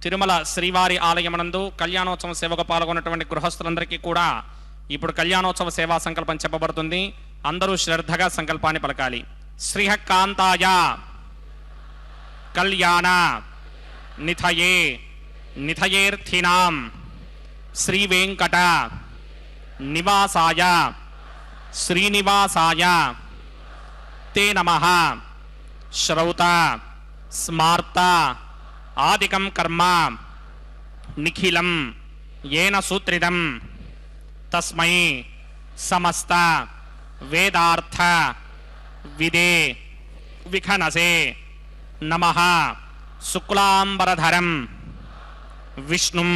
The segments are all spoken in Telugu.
తిరుమల శ్రీవారి ఆలయమనందు కళ్యాణోత్సవ సేవకు పాల్గొన్నటువంటి గృహస్థులందరికీ కూడా ఇప్పుడు కళ్యాణోత్సవ సేవా సంకల్పం చెప్పబడుతుంది. అందరూ శ్రద్ధగా సంకల్పాన్ని పలకాలి. శ్రీహకాంతాయ కళ్యాణ నిథయే నిథయేర్థినాం శ్రీ వెంకట నివాసాయ శ్రీనివాసాయ తే నమః. శ్రౌత స్మార్త ఆదికం కర్మ నిఖిలం ఏన సూత్రితం తస్మై సమస్త వేదార్థ విదే విఖనసే నమః. శుక్లాంబరధరం విష్ణుం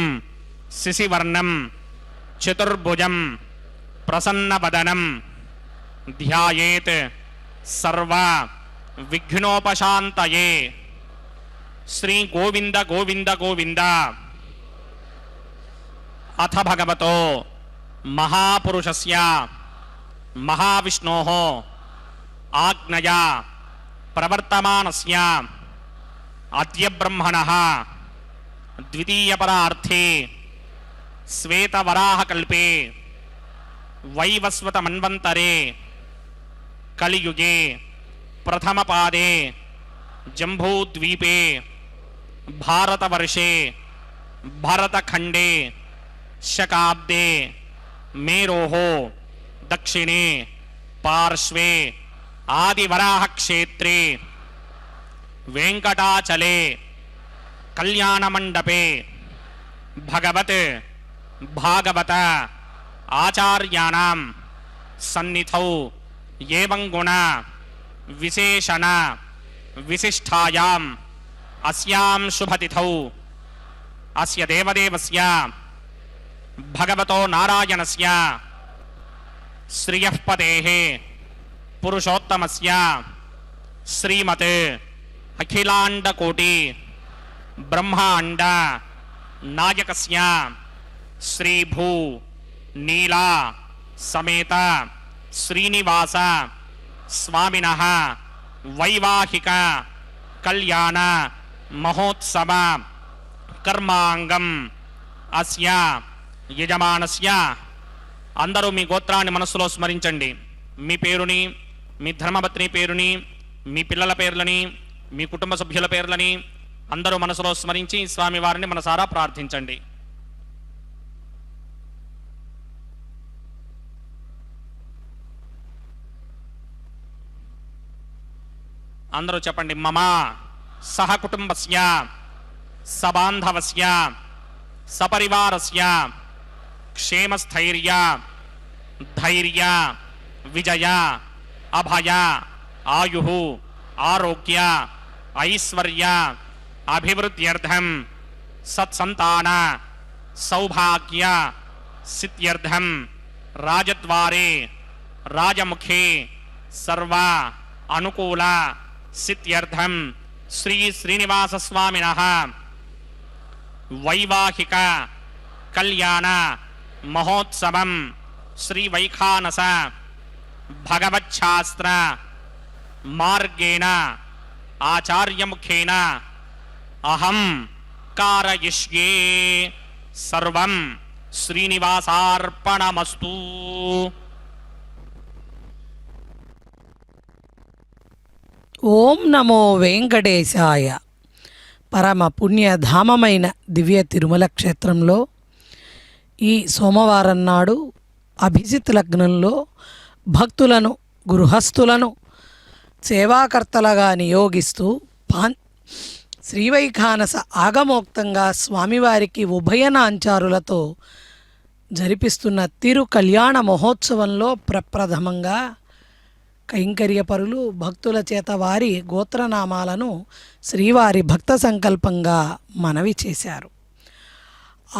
శశివర్ణం చతుర్భుజం ప్రసన్నవదనం ధ్యాయేత్ సర్వ విఘ్నోపశాంతయే. శ్రీ గోవింద గోవింద గోవింద. అథ భగవతో మహాపురుషస్య మహావిష్ణోః ఆజ్ఞయా ప్రవర్తమానస్య అద్య బ్రహ్మణః ద్వితీయపరార్థే శ్వేతవరాహకల్పే వైవస్వతమన్వంతరే కలియుగే ప్రథమపాదే జంబూద్వీపే భారతవర్షే భరతఖండే శకాబ్దే మేరోః దక్షిణే పార్శ్వే ఆదివరాహక్షేత్రే వెంకటాచలే కళ్యాణమండపే భగవత్ భాగవత ఆచార్యాణం సన్నిధౌ ఏవం గుణ విశేషణ విశిష్టాయాం అస్యాం శుభతిథౌ అస్య దేవదేవస్య భగవతో నారాయణస్య శ్రియఃపదేః పురుషోత్తమస్య శ్రీమత్ అఖిలాండకోటి బ్రహ్మాండ నాయకస్య శ్రీభూ నీలా సమేత శ్రీనివాస స్వామినః వైవాహిక కళ్యాణ మహోత్సవ కర్మాంగం అస్య యజమానస్య. అందరూ మీ గోత్రాన్ని మనస్సులో స్మరించండి. మీ పేరుని, మీ ధర్మపత్ని పేరుని, మీ పిల్లల పేర్లని, మీ కుటుంబ సభ్యుల పేర్లని అందరూ మనసులో స్మరించి స్వామివారిని మనసారా ప్రార్థించండి. అందరూ చెప్పండి. మమ సహ కుటుంబస్య సబాంధవస్య సపరివారస్య క్షేమస్థైర్య ధైర్య విజయ అభయ ఆయుః ఆరోగ్య ఐశ్వర్య అభివృద్ధ్యర్థం సత్సంతాన సౌభాగ్య సిద్ధ్యర్థం రాజద్వారే రాజముఖే సర్వ అనుకూల సిద్ధ్యర్థం శ్రీ శ్రీనివాస స్వామినః వైవాహిక కళ్యాణ మహోత్సవం శ్రీ వైఖానస భగవచ్ఛాస్త్ర మార్గేణ ఆచార్యముఖేన అహం కారయిష్యే. సర్వం శ్రీనివాసార్పణమస్తు. ఓం నమో వెంకటేశాయ. పరమ పుణ్యధామమైన దివ్య తిరుమల క్షేత్రంలో ఈ సోమవారం నాడు అభిజిత్ లగ్నంలో భక్తులను గృహస్థులను సేవాకర్తలుగా నియోగిస్తూ శ్రీవైఖానస ఆగమోక్తంగా స్వామివారికి ఉభయనాంచారులతో జరిపిస్తున్న తిరు కళ్యాణ మహోత్సవంలో ప్రప్రథమంగా కైంకర్యపరులు భక్తుల చేత వారి గోత్రనామాలను శ్రీవారి భక్త సంకల్పంగా మనవి చేశారు.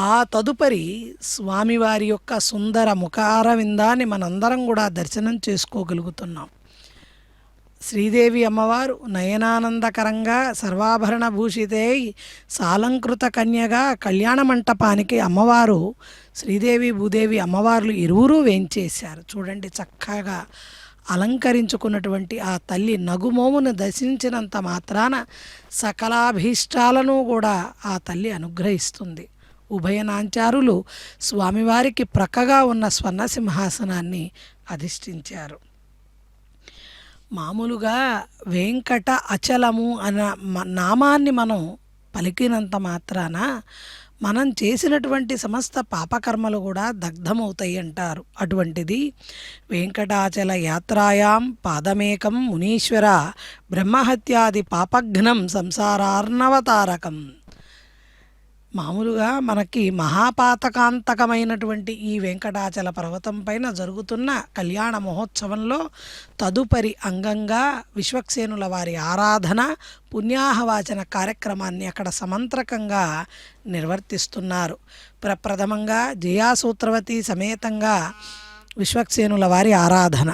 ఆ తదుపరి స్వామివారి యొక్క సుందర ముఖారవిందాన్ని మనందరం కూడా దర్శనం చేసుకోగలుగుతున్నాం. శ్రీదేవి అమ్మవారు నయనానందకరంగా సర్వాభరణ భూషితై సాలంకృత కన్యగా కళ్యాణ మంటపానికి అమ్మవారు శ్రీదేవి భూదేవి అమ్మవార్లు ఇరువురూ వేంచేశారు. చూడండి, చక్కగా అలంకరించుకున్నటువంటి ఆ తల్లి నగుమోమును దర్శించినంత మాత్రాన సకలాభీష్టాలను కూడా ఆ తల్లి అనుగ్రహిస్తుంది. ఉభయనాంచారులు స్వామివారికి ప్రక్కగా ఉన్న స్వర్ణ సింహాసనాన్ని అధిష్ఠించారు. మామూలుగా వెంకట అచలము అన్న నామాన్ని మనం పలికినంత మాత్రాన మనం చేసినటువంటి సమస్త పాపకర్మలు కూడా దగ్ధమవుతాయి అంటారు. అటువంటిది వెంకటాచల యాత్రాయాం పాదమేకం మునీశ్వర బ్రహ్మహత్యాది పాపఘ్నం సంసారార్ణవతారకం. మామూలుగా మనకి మహాపాతకాంతకమైనటువంటి ఈ వెంకటాచల పర్వతం పైన జరుగుతున్న కళ్యాణ మహోత్సవంలో తదుపరి అంగంగా విశ్వక్సేనుల వారి ఆరాధన పుణ్యాహవాచన కార్యక్రమాన్ని అక్కడ సమంత్రకంగా నిర్వర్తిస్తున్నారు. ప్రప్రథమంగా జయాసూత్రవతి సమేతంగా విశ్వక్సేనుల వారి ఆరాధన.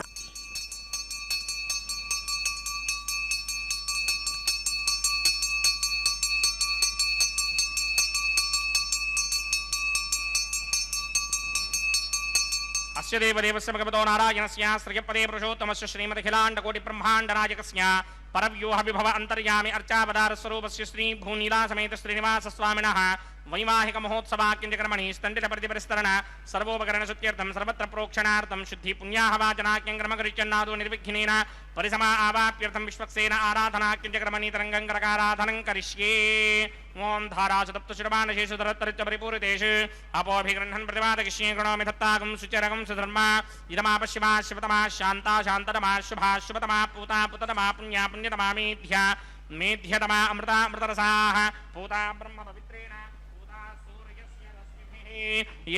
అస్య దేవదేవస్య భగవతో నారాయణస్య శ్రియపదే పురుషోత్తమస్య శ్రీమదఖిలాండకోటిబ్రహ్మాండనాయకస్య పరవ్యూహ విభవ అంతర్యామి అర్చావతార స్వరూపస్య శ్రీ భూనీలా సమేత శ్రీనివాస స్వామినః వైవాహిక మహోత్సవాక్యంజకర్మణి స్తండిత ప్రతిపరిస్తరణ సర్వోపకరణ శుద్ధ్యర్థం సర్వత్ర ప్రోక్షణార్థం శుద్ధి పుణ్యాహవాచనాక్యంక్రమకరిచన్నాదో నిర్విఘ్నేన పరిసమా ఆవాప్యర్థం విశ్వక్సేన ఆరాధనాక్యంజకర్మణి తరంగం కరకారాధనం కరిష్యే. ఓం ధారాసుతప్త శురమానశేషు ధరత్తరిత్య పరిపూరితేషు అపోభిగృహ్ణన్ ప్రతిపాదకిష్యే గృణోమి దత్తాగం సుచరగం సుధర్మ ఇదమాపశ్యమా శివతమా శాంతా శాంతతమా శుభా శుభతమా పూతా పుతతమా పుణ్యా పుణ్యతమా మేధ్య మేధ్యతమా అమృతా అమృతరసాః పూతా బ్రహ్మ పవిత్రేణ పూతా సూర్యస్య రశ్మిభిః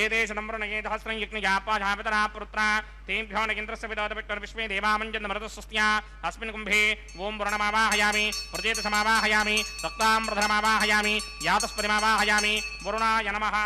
ఏ దేశదంవృణయే సహస్రం యజ్ఞయాపాధాపితరా పుత్రా తేభ్యో నగింద్రస్య విదోదవిక్టర్ విశ్వే దేవామంజన్మరుతస్వస్త్యా అస్మిన్ కుంభే ఓం వరుణమావాహయామి ప్రజేత సమావాహయామి రక్తామృధనమావాహయామి యాతస్పతిమావాహయామి వరుణాయ నమః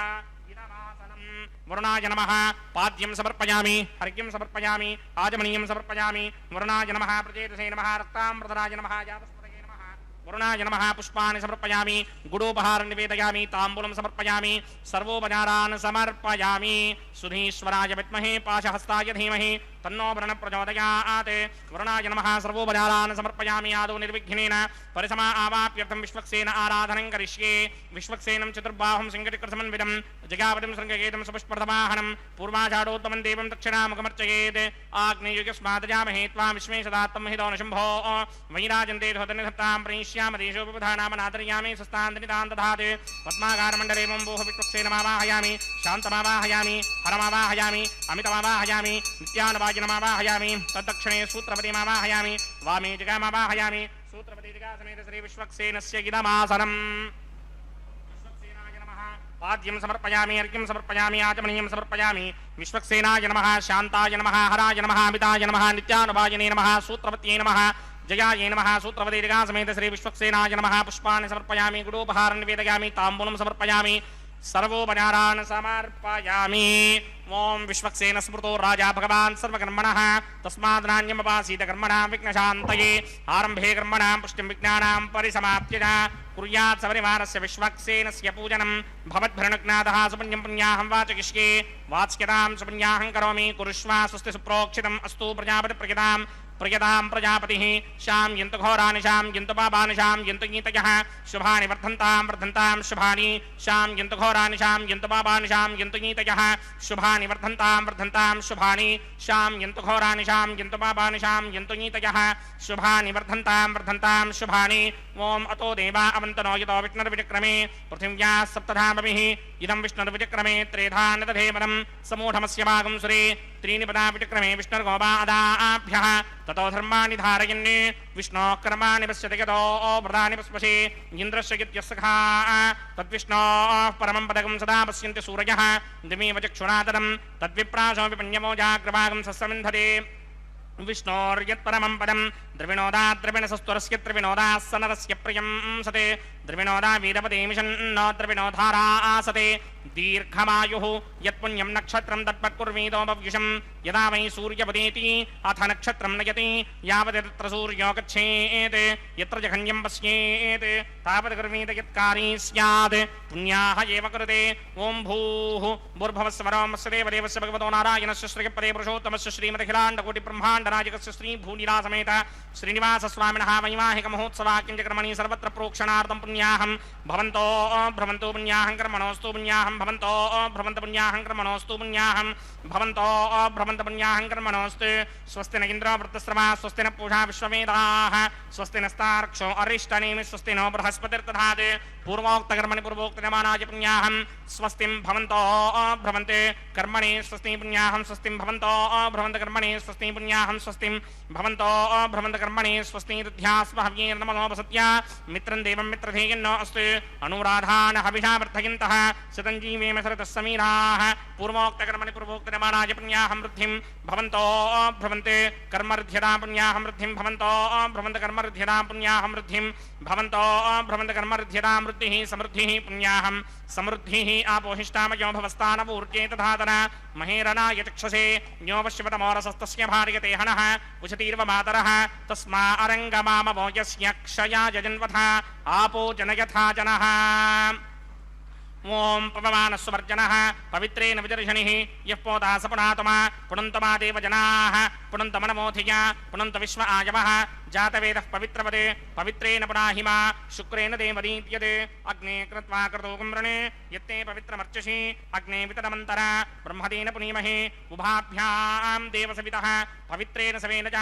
వరుణాయ నమః పాద్యం సమర్పయామి హర్గ్యం సమర్పయామి ఆజమనీయం సమర్పయామి వరుణాయ నమః ప్రజేతసే నమః రక్తామృతరాయ నమః యాతస్పతయే నమః వరుణాయ నమః పుష్పాన్ని సమర్పయామి గుడోపహారం నివేదయామి తాంబూలం సమర్పయామి సర్వోపచారాన్ సమర్పయామి సుధీశ్వరాయ విద్మహే పాశహస్తాయ ధీమహి తన్నో వరుణ ప్రచోదయాత్ వరుణాయ నమః సర్వోపచారాన్ సమర్పయామి ఆదౌ నిర్విఘ్నేన పరిసమా ఆవాప్యర్థం విశ్వక్సేన ఆరాధనం కరిష్యే. విశ్వక్సేనం చతుర్బాహుం సింగటికృతమన్వితం జగావతిం శృంగకేతం సుపుష్పర్ధమాహనం పూర్వాషాఢోత్తమం దేవం దక్షిణాముఖమర్చయేత్ ఆగ్నేయుగస్మాదజామహే త్వాం విశ్వే సదాత్తం హితో నశంభో వైరాజంతే ధోతనిధత్తాం ప్రణీష్యామదేశోపధానామనాదర్యామి స్వస్థాంతనితాన్ దధాత్ పద్మాకారమండలే మంబోహ విశ్వక్సేనమావాహయామి శాంతమావాహయామి హరమావాహయామి అమితమావాహయామి నిత్యానువాజినమావాహయామి తద్దక్షిణే సూత్రపతిమావాహయామి వామే జగమావాహయామి సూత్రపతి జగాసమేత శ్రీ విశ్వక్సేనస్య ఇదమాసనం. పాద్యం సమర్పయామి అర్ఘ్యం సమర్పయామి ఆచమనీయం సమర్పయామి విశ్వక్సేనాయ నమః శాంతాయ నమః హరాయ నమః అమితాయ నమః నిత్యానువాజినే నమః సూత్రపత్యే నమః జయాయ నమః సూత్రపతి జగాసమేత శ్రీ విశ్వక్సేనాయ నమః పుష్పాన్ని సమర్పయామి గుడోపహారం నివేదయామి తాంబూలం సమర్పయామి సర్వోపచారాన్ సమర్పయామి. ఓం విశ్వక్సేన స్మృతో రాజా భగవాన్ సర్వకర్మణః తస్మాదనాన్యమపాసీత కర్మణాం విఘ్నశాంతయే ఆరంభే కర్మణాం పుష్టిం విజ్ఞానాం పరిసమాప్త్య కుర్యాత్ సపరివారస్య విశ్వక్సేనస్య పూజనం భవద్భరణజ్ఞాతః సుపుణ్యం పుణ్యాహం వాచకిష్యే వాచ్యతాం సుపుణ్యాహం కరోమి కురుష్వా స్వస్తి సుప్రోక్షితం అస్తు ప్రజాపతి ప్రజతాం ప్రియతాం ప్రజాపతిః శాం యంతు ఘోరాని శాం యంతు పాపాని శాం యంతు గీతయః శుభాని వర్ధంతాం వర్ధంతాం శుభాని శాం యంతు ఘోరాని శాం యంతు పాపాని శాం యంతు గీతయః శుభాని వర్ధంతాం వర్ధంతాం శుభాని శాం యంతు ఘోరాని శాం యంతు పాపాని శాం యంతు గీతయః శుభాని వర్ధంతాం వర్ధంతాం శుభాని. ఓం అతో దేవా అవంతనో యతో విష్ణుర్విచక్రమే పృథివ్యా సప్తధామభిః ఇదం విష్ణుర్విచక్రమే త్రేధా నదధేవరం సమూఢమస్య భాగం సురే त्रीणि पदा विचक्रमे विष्णुर्गोपादाभ्यः ततो धर्माणि धारयन् विष्णोः कर्माणि पश्यति यतो व्रतानि पश्पशे इन्द्रस्य यद्यस्सखा तद्विष्णोः परमं पदकं सदा पश्यन्ति सूरयः दिमेव चक्षुरातरं तद्विप्रासो विपण्यमो जाग्रभागं सस्समिन्धते विष्णोर्यत्परमं पदं द्रविणोदा द्रविणसस्तुरस्य त्रिविनोदाः सनरस्य प्रियं सते द्रविणोदा वीरपदेमिषन्नो द्रविणोधारा आसते दीर्घमायुः यत्पुण्यं नक्षत्रं तत्पत्कुर्वीदोपव्युषं यदा वै सूर्यपदेति अथ नक्षत्रं नयति यावत् तत्र सूर्यो गच्छेत् यत्र जघन्यं पश्येत् तावत् कुर्वीत यत्कारी स्यात् पुण्याः एव कृते. ओं भूः भूर्भुवस्वरो मस्य देवदेवस्य भगवतो नारायणस्य श्रीपदे पुरुषोत्तमस्य श्रीमदखिलाण्डकोटिब्रह्माण्डनायकस्य श्रीभूनिलासमेत श्रीनिवासस्वामिनः वैवाहिक महोत्सवाक्यञ्चकर्मणि सर्वत्र प्रोक्षणार्थं पुण्याहं भवन्तो भ्रमन्तो पुण्याहं कर्मणोऽस्तु पुण्याहं भवन्तो भ्रमन्त पुण्याहं कर्मणोऽस्तु पुण्याहं भवन्तो भ्रमन्त पुण्याहं कर्मणोऽस्तु. स्वस्ति न इन्द्रो वृत्तस्रवा स्वस्ति न पूषा विश्ववेदाः स्वस्ति नस्तार्क्ष्यो अरिष्टनेमि स्वस्ति नो बृहस्पतिर्दधात् పూర్వోక్తకర్మణి పూర్వోక్తమానాయ పుణ్యాహం స్వస్తిం భవంతో భ్రమంతే కర్మణి స్వస్తి పుణ్యాహం స్వస్తిం భవంతో భ్రమంత కర్మణి స్వస్తి పుణ్యాహం స్వస్తిం భవంతో భ్రమంత కర్మణి స్వస్తి రుధ్యాస్మహవ్యేర్నమనోపసత్య మిత్రం దేవం మిత్రధేయన్నో అస్తు అనురాధాన హవిషా వర్ధయంతః శతంజీవేమ శరతః సమీరాః పూర్వోక్తకర్మణి పూర్వోక్తమానాయ పుణ్యాహం వృద్ధిం భవంతో భ్రమంతే కర్మర్ధ్యదా పుణ్యాహం వృద్ధిం భవంతో భ్రమంత కర్మర్ధ్యదా పుణ్యాహం వృద్ధిం భవంతో భ్రమంత కర్మర్ధ్యదా వృద్ధిః సమృద్ధిః పుణ్యాహం సమృద్ధిః ఆపోహిష్టామయో భవస్థానపూర్జే తథాతన మహేరణాయ చక్షసే న్యోపశ్యవతమోరసస్తస్య భార్యతే హనః ఉచతీర్వ మాతరః తస్మా అరంగమామవో యస్య క్షయాయ జన్వథ ఆపో జనయథా జనః ఓం పవమానస్వర్జనః పవిత్రేణ విదర్శనిః యః పోతా సపునాతమా పునంతమా దేవ జనాః పునంతమనమోధియ పునంత విశ్వ ఆయవః జాతవేదః పవిత్రవదే పవిత్రేణ పునాహిమా శుక్రేణ దేవదీప్యతే అగ్నే కృత్వా కృతోకం వృణే యత్తే పవిత్రమర్చసి అగ్నే వితరమంతర బ్రహ్మదేన పునీమహే ఉభాభ్యాం దేవసవితః పవిత్రేణ సవేన చ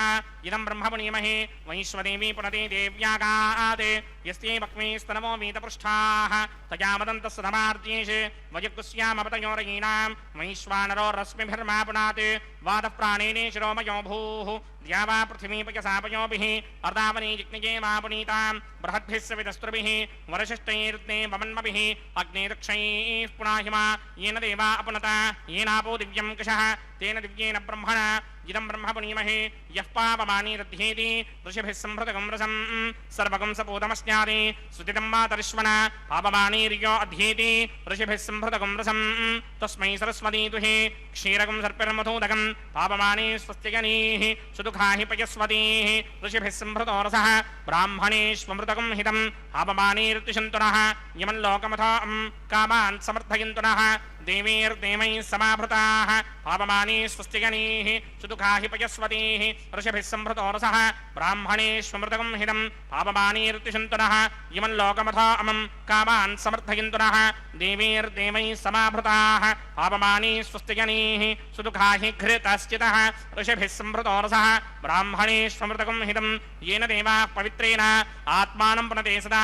ఇదం బ్రహ్మ పునీమహే వైశ్వదేవీ పునతే దేవ్యాగాదే యస్తే వక్మే స్తనమో వీతపృష్ఠాః తయామదంతస్సు ధమార్జేష్ వయకుస్యామపతయోరయీనాం వైశ్వానరో రశ్మిభిర్మా పునాత్ వాదః ప్రాణేనే శిరోమయో భూః ద్యావా పృథివీపయసాపయోభిః అర్ధావనీ జిజ్ఞే మా పునీతాం బృహద్భిः సవితస్త్రుభిः వరశిష్టైర్దే వమన్మభిः అగ్నే దక్షైః పునాహిమా येन देवा अपनता येनापो दिव्यं कषः तेन दिव्येन ब्रह्मण इदं ब्रह्म पुनीमहे यः पापमानी रध्येति ऋषिभिः संभृतकं रसं सर्वगं सपूतमस्यादि सुतितं मातरिश्वना पापमानीर्यो अध्येति ऋषिभिः संभृतकं रसं तस्मै सरस्वती दुहे क्षीरकं सर्पिर्मधूदकं पापमानी स्वस्त्यगनीः सुदुःखा हि पयस्वतीः ऋषिभिः संभृतो रसः ब्राह्मणेष्वमृतकं हितं पापमानीर्तिशन्तुनः यमल्लोकमथां कामान् समर्थयन्तुनः देवीर्देवैः समाभृताः पापमानी स्वस्तिगणीः सुदुःखा हि पयस्वतीः ऋषिभिः संभृतो रसः ब्राह्मणेष्वमृतकं हितं पापमानीर्तिशन्तुनः यमल्लोकमथामं कामान् समर्थयन्तुनः देवीर्देवैः समाभृताः पापमानी स्वस्तिगणीः सुदुःखा हि घृतश्चितः ऋषिभिः संभृतो रसः ब्राह्मणेष्वमृतकं हितं येन देवाः पवित्रेण आत्मानं पुनते सदा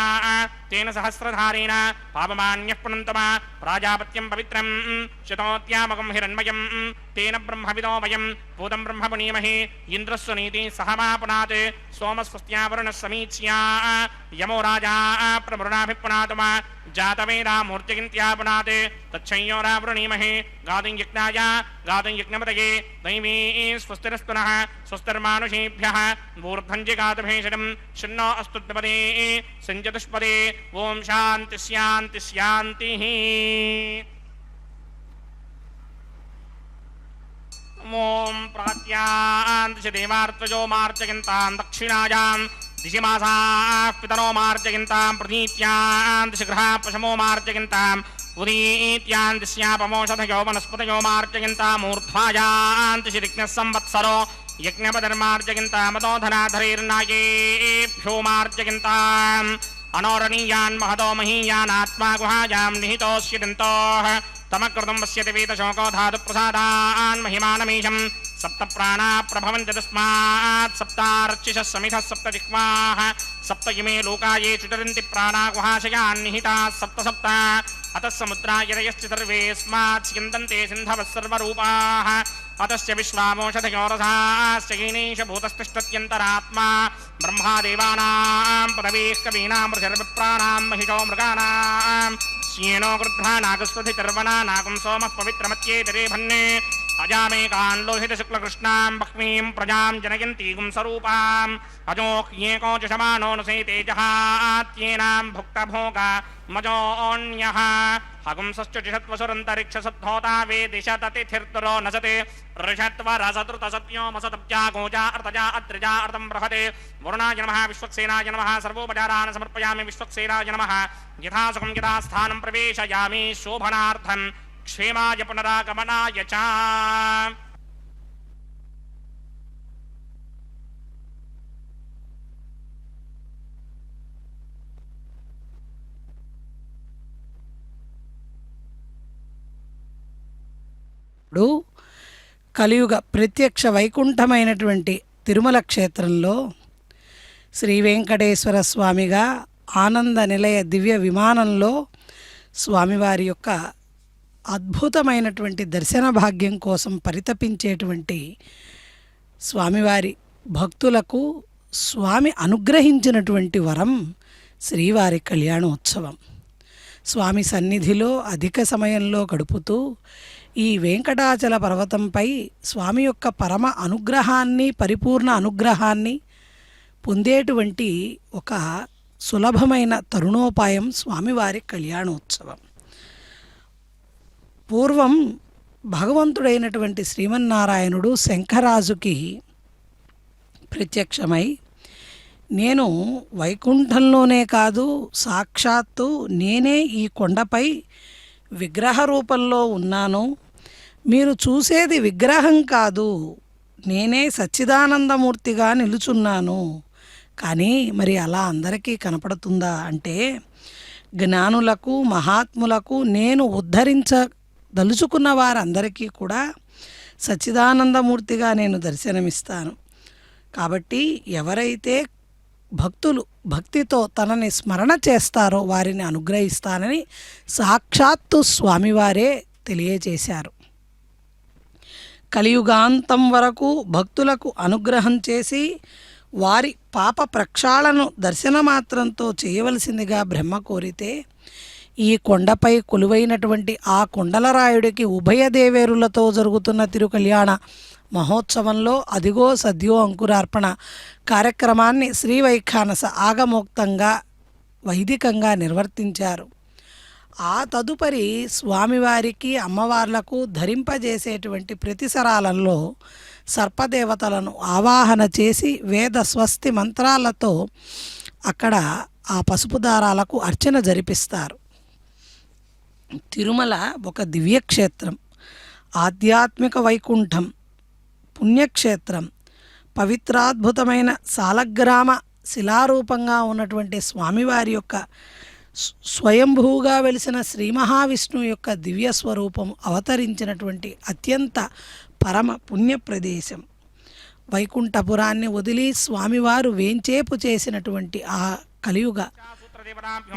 तेन सहस्रधारेण पापमान्यः पुनन्तमा प्राजापत्यं पवित्रं शतोत्यामकं हिरण्मयं तेन ब्रह्मविदो वयं भूतं ब्रह्म पुनीमहे इन्द्रस्य नीति सहमा पुनात् सोमस्वस्त्या वरुणः समीच्या यमो राजा प्रमृणाभिपुनातमा जातवेदा मूर्तिगिन्त्या पुनात् तच्छंयोरा वृणीमहे गातुं यज्ञाय गातुं यज्ञपतये दैवी स्वस्तिरस्तुनः स्वस्तिर्मानुषेभ्यः ऊर्ध्वं जिगातभेषजं शन्नो अस्तुद्पदे सञ्जतुष्पदे ओम शान्ति शान्ति शान्तिः ओम प्रात्यान्तिश देवार्त्वजो मार्जयन्तां दक्षिणायां दिशिमासाः पितरो मार्जयन्तां प्रतीत्यान्तिश गृहाः पशमो मार्जयन्तां उदीत्यान्तिश्यापमोषधयो वनस्पतयो मार्जयन्ताम् ऊर्ध्वायान्तिश ऋग्नः संवत्सरो यज्ञपदर्मार्जयन्तामतो धनाधरैर्नायेभ्यो मार्जयन्ताम् अनोरणीयान् महतो महीयानात्मा गुहायां निहितोऽस्यदन्तोः तमकृतं पश्यति वेदशोको धातुप्रसादान् महिमानमीशं सप्त प्राणा प्रभवन्ति तस्मात् सप्तार्चिषः समिधः सप्त जिह्वाः सप्त इमे लोकाये चुटरन्ति प्राणा गुहाशयान् निहिताः सप्त सप्त अतः समुद्रायरयश्च सर्वेऽस्मात् स्यन्दन्ते सिन्धवः सर्वरूपाः अतस्य विश्वामोषधयोरसाश्च हीनेश भूतस्तिष्ठत्यन्तरात्मा ब्रह्मादेवानां पदवीः कवीनां ऋषिर्विप्राणां महिषो मृगाणां श्येनो गृध्रा नागस्वधितर्वना नागं सोमः पवित्रमत्येतरे भन्ने अजामेकान् लोहितशुक्लकृष्णां बह्वीं प्रजां जनयन्तीगुं स्वरूपाम् अजोह्येको च शमानो नुसेते जहात्येनां भुक्तभोगा मजोऽन्यः हगुंसश्चुषत्वसुरन्तरिक्षसद्धोता वेदिशततिथिर्तुरो नसते ऋषत्वरसतृतसत्योमसतप्जा गोजा अर्तजा अत्रिजा अर्तं बृहते वरुणाय नमः विश्वक्सेनाय नमः सर्वोपचारान् समर्पयामि विश्वक्सेनाय नमः यथा सुखं यथा स्थानं प्रवेशयामि शोभनार्थं क्षेमाय पुनरागमनाय च ఇప్పుడు కలియుగ ప్రత్యక్ష వైకుంఠమైనటువంటి తిరుమల క్షేత్రంలో శ్రీ వెంకటేశ్వర స్వామిగా ఆనంద నిలయ దివ్య విమానంలో స్వామివారి యొక్క అద్భుతమైనటువంటి దర్శన భాగ్యం కోసం పరితపించేటువంటి స్వామివారి భక్తులకు స్వామి అనుగ్రహించినటువంటి వరం శ్రీవారి కళ్యాణోత్సవం. స్వామి సన్నిధిలో అధిక సమయంలో గడుపుతూ ఈ వెంకటాచల పర్వతంపై స్వామి యొక్క పరమ అనుగ్రహాన్ని, పరిపూర్ణ అనుగ్రహాన్ని పొందేటువంటి ఒక సులభమైన తరుణోపాయం స్వామివారి కళ్యాణోత్సవం. పూర్వం భగవంతుడైనటువంటి శ్రీమన్నారాయణుడు శంఖరాజుకి ప్రత్యక్షమై, నేను వైకుంఠంలోనే కాదు సాక్షాత్తు నేనే ఈ కొండపై విగ్రహ రూపంలో ఉన్నాను, మీరు చూసేది విగ్రహం కాదు, నేనే సచ్చిదానందమూర్తిగా నిలుచున్నాను, కానీ మరి అలా అందరికీ కనపడుతుందా అంటే, జ్ఞానులకు మహాత్ములకు నేను ఉద్ధరించదలుచుకున్న వారందరికీ కూడా సచ్చిదానందమూర్తిగా నేను దర్శనమిస్తాను. కాబట్టి ఎవరైతే భక్తులు భక్తితో తనని స్మరణ చేస్తారో వారిని అనుగ్రహిస్తానని సాక్షాత్తు స్వామివారే తెలియజేశారు. కలియుగాంతం వరకు భక్తులకు అనుగ్రహం చేసి వారి పాప ప్రక్షాళను దర్శనమాత్రంతో చేయవలసిందిగా బ్రహ్మ కోరితే, ఈ కొండపై కొలువైనటువంటి ఆ కొండలరాయుడికి ఉభయ దేవేరులతో జరుగుతున్న తిరుకళ్యాణ మహోత్సవంలో అదిగో సద్యో అంకురార్పణ కార్యక్రమాన్ని శ్రీవైఖానస ఆగమోక్తంగా వైదికంగా నిర్వర్తించారు. ఆ తదుపరి స్వామివారికి అమ్మవార్లకు ధరింపజేసేటువంటి ప్రతిసరాలలో సర్పదేవతలను ఆవాహన చేసి వేద స్వస్తి మంత్రాలతో అక్కడ ఆ పసుపు దారాలకు అర్చన జరిపిస్తారు. తిరుమల ఒక దివ్యక్షేత్రం, ఆధ్యాత్మిక వైకుంఠం, పుణ్యక్షేత్రం, పవిత్రాద్భుతమైన సాలగ్రామ శిలారూపంగా ఉన్నటువంటి స్వామివారి యొక్క స్వయంభూగా వెలిసిన శ్రీ మహావిష్ణువు యొక్క దివ్య స్వరూపం అవతరించినటువంటి అత్యంత పరమ పుణ్య ప్రదేశం. వైకుంఠపురాన్ని వదిలి స్వామివారు వేంచేపు చేసినటువంటి ఆ కలియుగ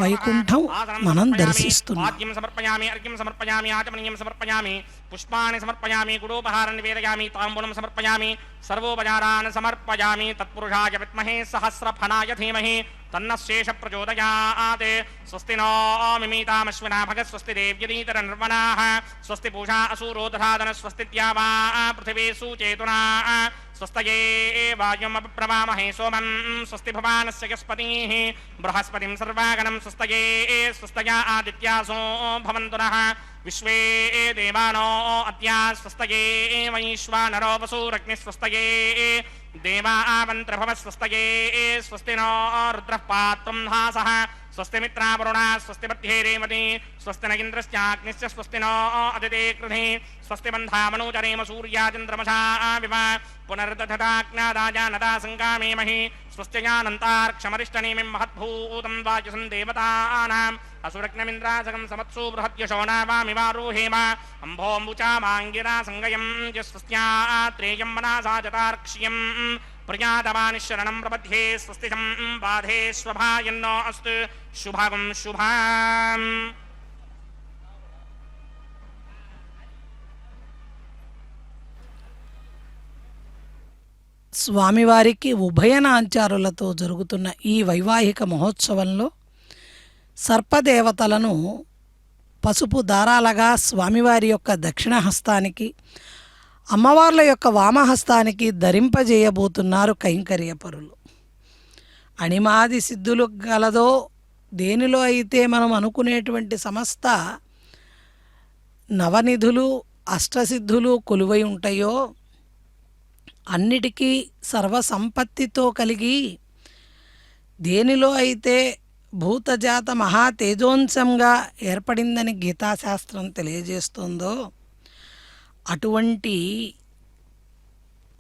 వైకుంఠం మనం దర్శిస్తున్నాం. ఆద్యం సమర్పయామి, అర్ఘ్యం సమర్పయామి, ఆచమనీయం సమర్పయామి, పుష్పాన్ని సమర్పయామి, గుడోపహారాన్ని నివేదయామి, తాంబూలం సమర్పయామి, సర్వోపచారాన్ సమర్పయామి. తత్పురుషాయ విద్మహే సహస్రఫలాయ ధీమహి తన్నః శేష ప్రచోదయాత్. స్వస్తి నో మిమీతామశ్వినా భగత్, స్వస్తి దేవ్యదీతర నిర్వణాః, స్వస్తి పూషా అసూరో దధాదన, స్వస్తి ద్యావా పృథివీ సుచేతునా, స్వస్తయే వాయుమప్రవామహే సోమం, స్వస్తి భవానస్య యస్పతిః బృహస్పతిం సర్వాగణం, స్వస్తయే స్వస్తయా ఆదిత్యాసో భవంతు నః, విశ్వే దేవానో అద్యా స్వస్తయే వైశ్వానరో వసూరగ్నిః, స్వస్తయే దేవా ఆవంత్రభవ, స్వస్తయే స్వస్తి నో రుద్రః పాత్రం హాసః, స్వస్తి మిత్రావరుణా, స్వస్తి మధ్యే రేవతి, స్వస్తి న ఇంద్రశ్చాగ్నిశ్చ, స్వస్తి నో అదితే కృధి, స్వస్తి బంధామనూచరేమ సూర్యాచంద్రమసా వివ, పునర్దధతాజ్ఞాదాజానదా సంగామేమహి, స్వస్త్యయానంతార్క్షమరిష్టనేమిం మహద్భూతం వాచసం దేవతానాం, అసురగ్నమింద్రాజగం సమత్సు బృహద్యశోనావామివారోహేమ, అంభోంబుచామాంగిరా సంగయం స్వస్త్యాత్రేయం మనసా జతార్క్ష్యం, ప్రజాతవాని శరణం ప్రపద్యే, స్వస్తిజం బాధే స్వభాయన్నో అస్తు శుభం శుభాం. స్వామివారికి ఉభయనాంచారులతో జరుగుతున్న ఈ వైవాహిక మహోత్సవంలో సర్పదేవతలను పసుపు దారాలగా స్వామివారి యొక్క దక్షిణ హస్తానికి, అమ్మవార్ల యొక్క వామహస్తానికి ధరింపజేయబోతున్నారు కైంకర్యపరులు. అణిమాది సిద్ధులు గలదో, దేనిలో అయితే మనం అనుకునేటువంటి సమస్త నవనిధులు అష్టసిద్ధులు కొలువై ఉంటాయో అన్నిటికీ సర్వసంపత్తితో కలిగి, దేనిలో అయితే భూతజాత మహా తేజోంశంగా ఏర్పడిందని గీతాశాస్త్రం తెలియజేస్తుందో అటువంటి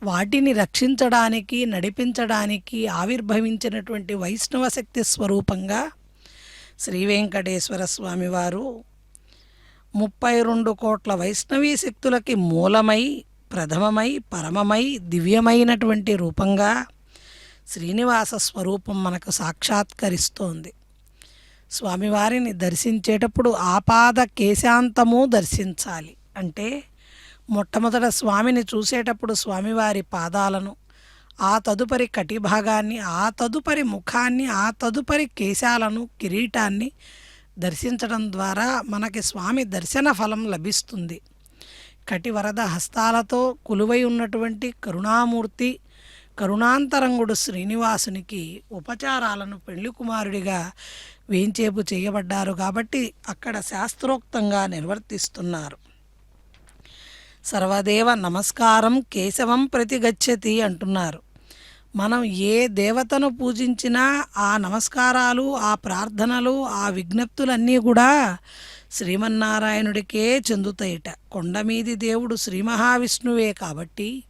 వాటిని రక్షించడానికి, నడిపించడానికి ఆవిర్భవించినటువంటి వైష్ణవ శక్తి స్వరూపంగా శ్రీ వెంకటేశ్వర స్వామివారు 32 కోట్ల వైష్ణవీ శక్తులకి మూలమై, ప్రథమమై, పరమమై, దివ్యమైనటువంటి రూపంగా శ్రీనివాస స్వరూపం మనకు సాక్షాత్కరిస్తోంది. స్వామివారిని దర్శించేటప్పుడు ఆపాద కేశాంతము దర్శించాలి. అంటే మొట్టమొదట స్వామిని చూసేటప్పుడు స్వామివారి పాదాలను, ఆ తదుపరి కటిభాగాన్ని, ఆ తదుపరి ముఖాన్ని, ఆ తదుపరి కేశాలను, కిరీటాన్ని దర్శించడం ద్వారా మనకి స్వామి దర్శన ఫలం లభిస్తుంది. కటివరద హస్తాలతో కొలువై ఉన్నటువంటి కరుణామూర్తి కరుణాంతరంగుడు శ్రీనివాసునికి ఉపచారాలను పెళ్లి కుమారుడిగా వేంచేపు చేయబడ్డారు కాబట్టి అక్కడ శాస్త్రోక్తంగా నిర్వర్తిస్తున్నారు. సర్వదేవ నమస్కారం కేశవం ప్రతి గచ్చతి అంటున్నారు. మనం ఏ దేవతను పూజించినా ఆ నమస్కారాలు, ఆ ప్రార్థనలు, ఆ విజ్ఞప్తులన్నీ కూడా శ్రీమన్నారాయణుడికే చెందుతాయిట. కొండమీది దేవుడు శ్రీ మహావిష్ణువే కాబట్టి,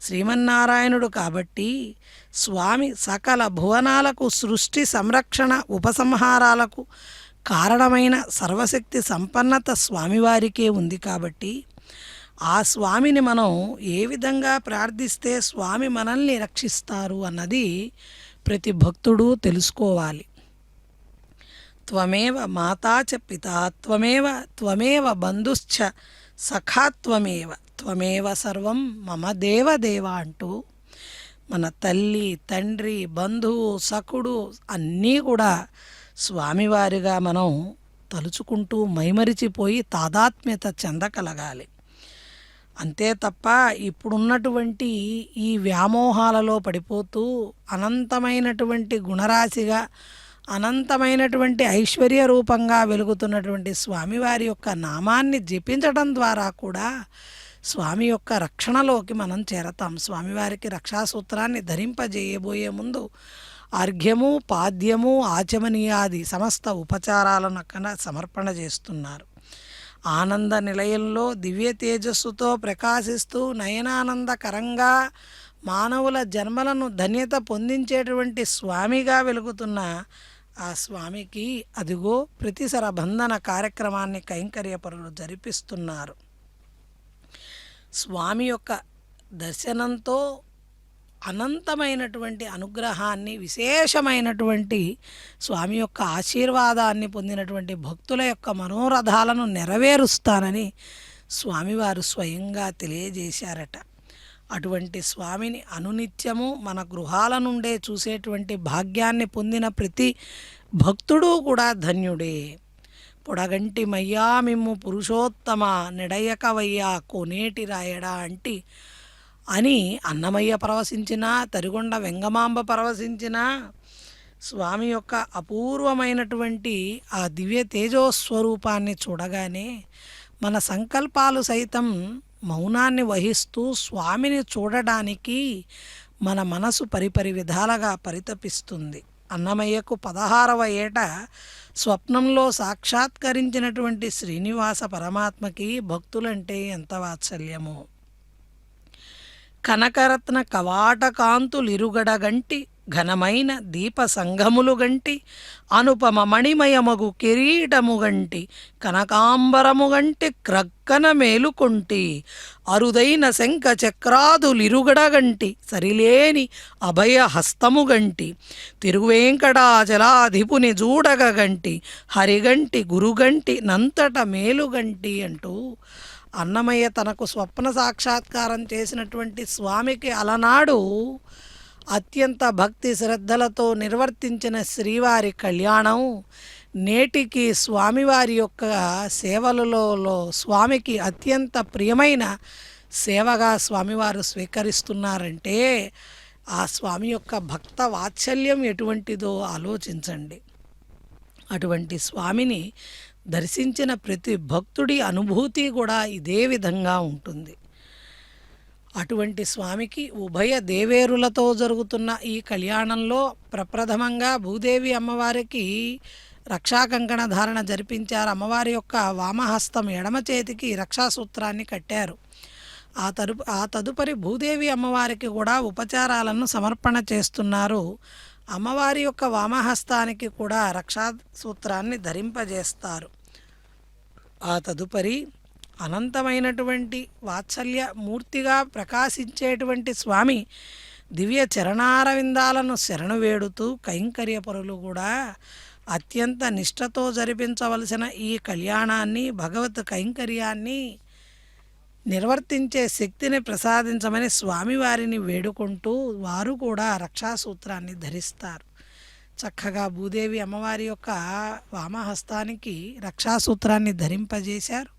శ్రీమన్నారాయణుడు కాబట్టి స్వామి సకల భువనాలకు సృష్టి సంరక్షణ ఉపసంహారాలకు కారణమైన సర్వశక్తి సంపన్నత స్వామివారికే ఉంది కాబట్టి ఆ స్వామిని మనం ఏ విధంగా ప్రార్థిస్తే స్వామి మనల్ని రక్షిస్తారు అన్నది ప్రతి భక్తుడు తెలుసుకోవాలి. త్వమేవ మాతా చ పితా త్వమేవ బంధుశ్చ సఖాత్వమేవ త్వమేవ సర్వం మమ దేవ అంటూ మన తల్లి, తండ్రి, బంధువు, సఖుడు అన్నీ కూడా స్వామివారిగా మనం తలుచుకుంటూ మైమరిచిపోయి తాదాత్మ్యత చెందకలగాలి. అంతే తప్ప ఇప్పుడున్నటువంటి ఈ వ్యామోహాలలో పడిపోతూ అనంతమైనటువంటి గుణరాశిగా, అనంతమైనటువంటి ఐశ్వర్య రూపంగా వెలుగుతున్నటువంటి స్వామివారి యొక్క నామాన్ని జపించడం ద్వారా కూడా స్వామి యొక్క రక్షణలోకి మనం చేరతాం. స్వామివారికి రక్షాసూత్రాన్ని ధరింపజేయబోయే ముందు అర్ఘ్యము, పాద్యము, ఆచమనీయాది సమస్త ఉపచారాలను అక్కడ సమర్పణ చేస్తున్నారు. ఆనంద నిలయంలో దివ్య తేజస్సుతో ప్రకాశిస్తూ నయనానందకరంగా మానవుల జన్మలను ధన్యత పొందించేటువంటి స్వామిగా వెలుగుతున్న ఆ స్వామికి అదిగో ప్రతిసర బంధన కార్యక్రమాన్ని కైంకర్యపరులు జరిపిస్తున్నారు. స్వామి యొక్క దర్శనంతో అనంతమైనటువంటి అనుగ్రహాన్ని, విశేషమైనటువంటి స్వామి యొక్క ఆశీర్వాదాన్ని పొందినటువంటి భక్తుల యొక్క మనోరథాలను నెరవేరుస్తానని స్వామివారు స్వయంగా తెలియజేశారట. అటువంటి స్వామిని అనునిత్యము మన గృహాల నుండే చూసేటువంటి భాగ్యాన్ని పొందిన ప్రతి భక్తుడు కూడా ధన్యుడే. పొడగంటి మయ్యా మిమ్ము పురుషోత్తమ నెడయకవయ్యా కోనేటి రాయడా అంటి అని అన్నమయ్య పరవశించినా, తరిగొండ వెంగమాంబ పరవశించినా స్వామి యొక్క అపూర్వమైనటువంటి ఆ దివ్య తేజోస్వరూపాన్ని చూడగానే మన సంకల్పాలు సైతం మౌనాన్ని వహిస్తూ స్వామిని చూడడానికి మన మనసు పరిపరి విధాలుగా పరితపిస్తుంది. అన్నమయ్యకు 16వ ఏట స్వప్నంలో సాక్షాత్కరించినటువంటి శ్రీనివాస పరమాత్మకి భక్తులంటే ఎంత వాత్సల్యమో. కనకరత్న కవాటకాంతులిరుగడగంటి ఘనమైన దీప సంఘములు గంటి అనుపమ మణిమయమగు కిరీటము గంటి కనకాంబరము గంటి క్రక్కన మేలుకొంటి అరుదైన శంఖ చక్రాదులిరుగడగంటి సరిలేని అభయ హస్తము గంటి తిరువేంకటాచలాధిపుని జూడగ గంటి హరిగంటి గురుగంటి నంతట మేలుగంటి అంటూ అన్నమయ్య తనకు స్వప్న సాక్షాత్కారం చేసినటువంటి స్వామికి అలనాడు అత్యంత భక్తి శ్రద్ధలతో నిర్వర్తించిన శ్రీవారి కళ్యాణం నేటికి స్వామివారి యొక్క సేవలలో స్వామికి అత్యంత ప్రియమైన సేవగా స్వామివారు స్వీకరిస్తున్నారంటే ఆ స్వామి యొక్క భక్త వాత్సల్యం ఎటువంటిదో ఆలోచించండి. అటువంటి స్వామిని దర్శించిన ప్రతి భక్తుడి అనుభూతి కూడా ఇదే విధంగా ఉంటుంది. అటువంటి స్వామికి ఉభయ దేవేరులతో జరుగుతున్న ఈ కళ్యాణంలో ప్రప్రథమంగా భూదేవి అమ్మవారికి రక్షాకంకణ ధారణ జరిపించారు. అమ్మవారి యొక్క వామహస్తం ఎడమ చేతికి రక్షాసూత్రాన్ని కట్టారు. ఆ తదుపరి భూదేవి అమ్మవారికి కూడా ఉపచారాలను సమర్పణ చేస్తున్నారు. అమ్మవారి యొక్క వామహస్తానికి కూడా రక్షాసూత్రాన్ని ధరింపజేస్తారు. ఆ తదుపరి అనంతమైనటువంటి వాత్సల్య మూర్తిగా ప్రకాశించేటువంటి స్వామి దివ్య చరణారవిందాలను శరణు వేడుతూ కైంకర్యపరులు కూడా అత్యంత నిష్ఠతో జరిపించవలసిన ఈ కళ్యాణాన్ని, భగవత్ కైంకర్యాన్ని నిర్వర్తించే శక్తిని ప్రసాదించమని స్వామివారిని వేడుకుంటూ వారు కూడా రక్షాసూత్రాన్ని ధరిస్తారు. చక్కగా భూదేవి అమ్మవారి యొక్క వామహస్తానికి రక్షాసూత్రాన్ని ధరింపజేశారు.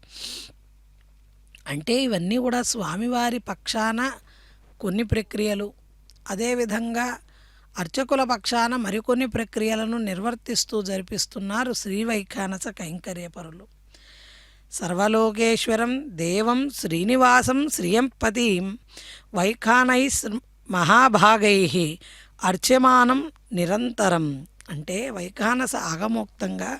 అంటే ఇవన్నీ కూడా స్వామివారి పక్షాన కొన్ని ప్రక్రియలు, అదేవిధంగా అర్చకుల పక్షాన మరికొన్ని ప్రక్రియలను నిర్వర్తిస్తూ జరిపిస్తున్నారు శ్రీవైఖానస కైంకర్యపరులు. సర్వలోకేశ్వరం దేవం శ్రీనివాసం శ్రియంపతిం వైఖానై మహాభాగై అర్చ్యమానం నిరంతరం. అంటే వైఖానస ఆగమోక్తంగా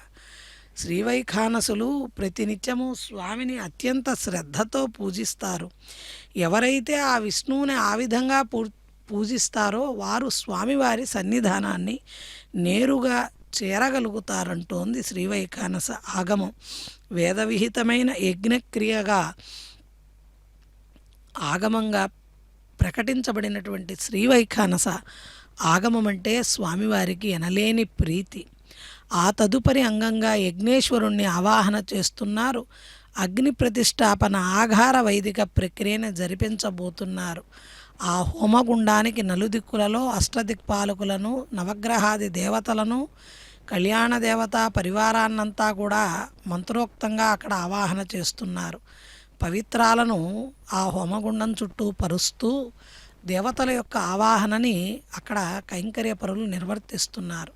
శ్రీవైఖానసులు ప్రతినిత్యము స్వామిని అత్యంత శ్రద్ధతో పూజిస్తారు. ఎవరైతే ఆ విష్ణువుని ఆ విధంగా పూజిస్తారో వారు స్వామివారి సన్నిధానాన్ని నేరుగా చేరగలుగుతారంటోంది శ్రీవైఖానస ఆగమం. వేదవిహితమైన యజ్ఞక్రియగా ఆగమంగా ప్రకటించబడినటువంటి శ్రీవైఖానస ఆగమం అంటే స్వామివారికి ఎనలేని ప్రీతి. ఆ తదుపరి అంగంగా యజ్ఞేశ్వరుణ్ణి ఆవాహన చేస్తున్నారు. అగ్ని ప్రతిష్టాపన ఆఘార వైదిక ప్రక్రియను జరిపించబోతున్నారు. ఆ హోమగుండానికి నలుదిక్కులలో అష్టదిక్పాలకులను, నవగ్రహాది దేవతలను, కళ్యాణ దేవత పరివారాన్నంతా కూడా మంత్రోక్తంగా అక్కడ ఆవాహన చేస్తున్నారు. పవిత్రాలను ఆ హోమగుండం చుట్టూ పరుస్తూ దేవతల యొక్క ఆవాహనని అక్కడ కైంకర్య పరులు నిర్వర్తిస్తున్నారు.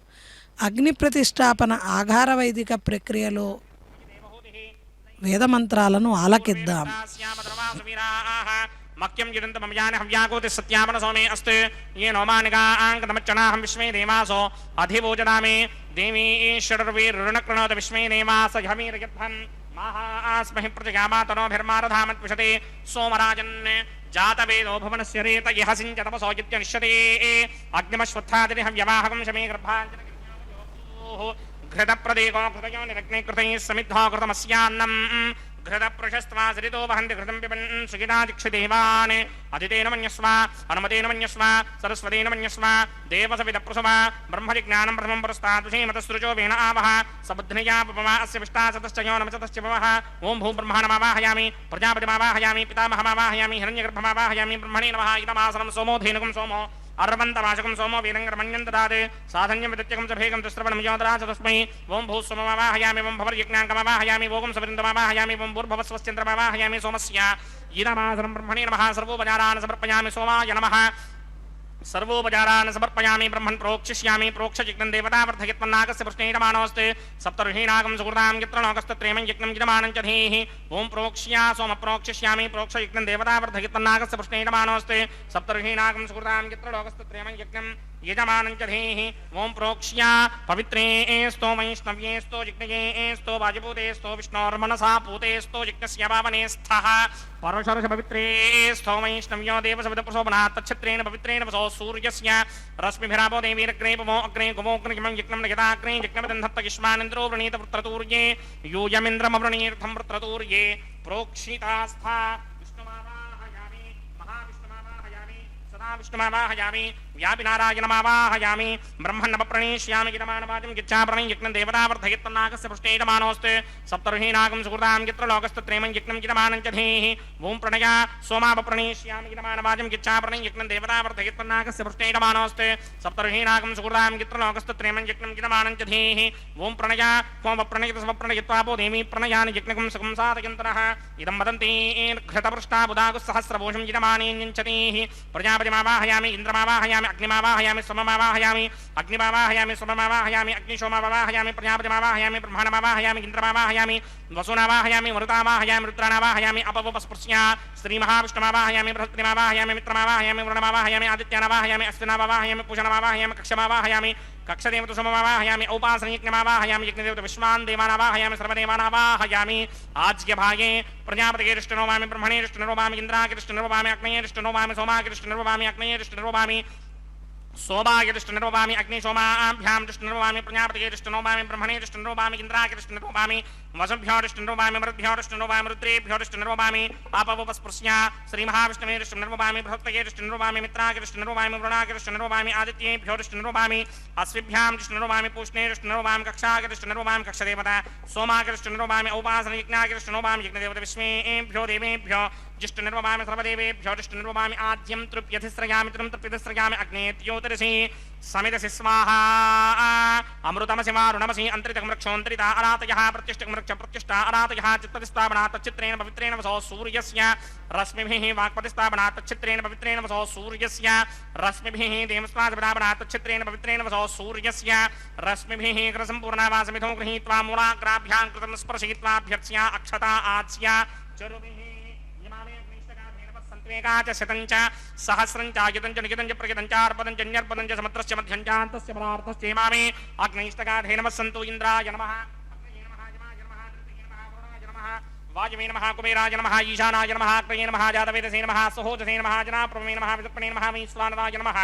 అగ్ని ప్రతిష్టాపన ఆఘార వైదిక ప్రక్రియలో వేదమంత్రాలను ఆలకిద్దాం. మక్యం జిడంత మమయాని హవ్యాకోతి సత్యామన సోమే అస్తు ఏ నోమానికాంకమచ్చనాహం విశ్వే దేవాసో అధిభోజనామే దేవీ ఈశ్వరర్వీరుణకృణోత విశ్వే దేవాస హమీరయధ్వం మహాస్మహి ప్రజగామాతనోభిర్మారధామత్విషతే సోమరాజన్ జాతవేదో భువనస్య రేత యః సించతపసో యిత్యనిష్యతే అగ్నిమశ్వత్థాదిని హవ్యవాహకం శమే గర్భాంజనోః ఘృతప్రదేకో కృతయో నిరగ్నే కృతైః సమిద్ధో కృతమస్యాన్నం घृत प्रशस्त्वा सरितो वहन्ति घृतं पिबन् सुखितादिक्षदेवान् अदितेन मन्यस्व अनुमतेन मन्यस्व सरस्वतेन मन्यस्व देवसविदप्रसव ब्रह्मजिज्ञानं प्रथमं पुरस्तादुषेमतसृजो वेन आवः सबुद्ध्नया पपमा अस्य विष्टासतश्चयो नमचतश्च पवः ओं भूब्रह्माणमावाहयामि प्रजापतिमावाहयामि पितामहमावाहयामि हिरण्यगर्भमावाहयामि ब्रह्मणे नमः इदमासनं सोमो धेनुकं सोमो अर्वन्तवाचकं सोमो वीरङ्गरमण्यं ददात् साधन्यं विदत्यकं च भेगं तिस्रवणं योदराच तस्मै ओं भूस्वमवाहयामि ओं भवर्यज्ञाङ्कमवाहयामि ओं सविन्दमवाहयामि ओं भूर्भुवस्वश्चन्द्रमवाहयामि सोमस्य इदमासनं ब्रह्मणे नमः सर्वोपचारान् समर्पयामि सोमाय नमः सर्वोपचारान् समर्पयामि ब्रह्मन् प्रोक्षिष्यामि प्रोक्षजिग्नं देवतावर्धयत्वन्नागस्य पृष्णेयमानोऽस्ति सप्तऋषीनागं सुकृतां यत्र लोकस्तत्रेमं यज्ञं यजमानं च धीः ओं प्रोक्ष्या सोम प्रोक्षिष्यामि प्रोक्षजिग्नं देवतावर्धयत्वन्नागस्य पृष्णेयमानोऽस्ति सप्तऋषीनागं सुकृतां यत्र लोकस्तत्रेमं यज्ञं यजमानं च धीः ओं प्रोक्ष्या पवित्रे स्तो वैष्णव्ये स्तो जिग्नये स्तो वाजिपूते स्तो विष्णोर्मनसा पूते स्तो जिग्नस्य पावने स्थः परशरस पवित्रे स्थो वैष्णव्यो देवसविदप्रसोपनात् तच्छत्रेण पवित्रेण वसो सूर्यस्य रश्मिभिरापो देवीरग्नेपमो अग्ने गुमोऽग्निमं यज्ञं यदाग्ने यज्ञमदन्धत्त युष्मानिन्द्रो वृणीत वृत्रतूर्ये यूयमिन्द्रमवृणीर्थं वृत्रतूर्ये प्रोक्षितास्था विष्णुमावाहयामि महाविष्णुमावाहयामि सदा विष्णुमावाहयामि व्यापिनारायणमावाहयामि ब्रह्मण्णप्रणीष्यामि गिरमानवाचं गिच्छाप्रणं यज्ञं देवतावर्धयत्वन्नागस्य पृष्ठेयमानोऽस्ति सप्तऋषीनागं सुकृतां यत्र लोकस्तत्रेमं यज्ञं यजमानं च धीः ओं प्रणया सोमापप्रणीष्यामि गिरमानवाचं गिच्छाप्रणं यज्ञं देवतावर्धयत्वन्नागस्य पृष्ठेयमानोऽस्ति सप्तऋषीनागं सुकृतां यत्र लोकस्तत्रेमं यज्ञं यजमानं च धीः ओं प्रणया त्वमप्रणयितसमप्रणयित्वापो देवी प्रणयानि यज्ञकं सुखं साधयन्तरः इदं वदन्ति घृतपृष्ठा बुधागुस्सहस्रभूषं यजमानेऽन्यञ्चतीः प्रजापतिमावाहयामि इन्द्रमावाहयामि अग्निमावाहयामि सोममावाहयामि अग्निमावाहयामि सोममावाहयामि अग्निशोममावाहयामि प्रजापतिमावाहयामि ब्रह्माणमावाहयामि इन्द्रमावाहयामि वसुनावाहयामि मरुतावाहयामि रुद्रानावाहयामि अपवस्पृश्या श्रीमहाविष्णुमावाहयामि बृहस्पतिमावाहयामि मित्रमावाहयामि वरुणमावाहयामि आदित्यानावाहयामि अश्विनावाहयामि पूषणमावाहयामि कक्षमावाहयामि कक्षदेवतु सममावाहयामि औपासनयज्ञमावाहयामि यज्ञदेवतु विश्वान् देवानावाहयामि सर्वदेवानावाहयामि आज्यभागे प्रजापतिरिष्टनोमामि ब्रह्मणेरिष्टनोमामि इन्द्राकिरिष्टनोमामि अग्नेयरिष्टनोमामि सोमाकिरिष्टनोमामि अग्नेयरिष्टनोमामि सोमाय दृष्टिर्नोभामि अग्निशोमाभ्यां दृष्टिर्नोभामि प्रजापतये दृष्टिर्नोभामि ब्रह्मणे दृष्टिर्नोभामि इन्द्राय दृष्टिर्नोभामि वसुभ्यो दृष्टिर्नोभामि मरुद्भ्यो दृष्टिर्नोभामि रुद्रेभ्यो दृष्टिर्नोभामि पापवोपस्पृश्य श्रीमहाविष्णवे दृष्टिर्नोभामि बृहस्पतये दृष्टिर्नोभामि मित्राय दृष्टिर्नोभामि वरुणाय दृष्टिर्नोभामि आदित्येभ्यो दृष्टिर्नोभामि अश्विभ्यां दृष्टिर्नोभामि पूष्णे दृष्टिर्नोभामि कक्षाय दृष्टिर्नोभामि कक्षदेवता सोमाय दृष्टिर्नोभामि औपासनयज्ञाय दृष्टिर्नोभामि यज्ञदेवता विश्वेभ्यो देवेभ्यो जिष्टुर्नोभामि सर्वदेवेभ्यो दृष्टिर्नोभामि आद्यं तृप्यधिस्रयामि त्रिं तृप्यधिस्रयामि अग्नेत्योतरसि समिदसि स्वाहा अमृतमसि वारुणमसि अन्तरितकं वृक्षोऽन्तरिता अरातयः प्रतिष्ठकं वृक्ष प्रतिष्ठा अरातयः चित्तदिस्थापना तच्चित्रेण पवित्रेण वसो सूर्यस्य रश्मिभिः वाक्पतिस्थापना तच्चित्रेण पवित्रेण वसो सूर्यस्य रश्मिभिः देवस्वादिपदापना तच्चित्रेण पवित्रेण वसो सूर्यस्य रश्मिभिः कृतसम्पूर्णावासमिधो गृहीत्वा मूलाग्राभ्यां कृतं स्पर्शयित्वाभ्यर्च्य अक्षता आच्य चरुभिः शतञ्च सहस्रञ्च आयुतं च नियुतं च प्रयुतं च अर्पदं च न्यर्पदं च समत्रस्य मध्यं च अन्तस्य परार्थस्य इमामे अग्नैष्टकाधे नमः सन्तु इन्द्राय नमः अग्नये नमः यमाय नमः धृतये नमः वरुणाय नमः वायवे नमः कुबेराय नमः ईशानाय नमः अग्नये नमः जातवेदसे नमः सहोजसे नमः जनाप्रभवे नमः विदर्पणे नमः वैश्वानराय नमः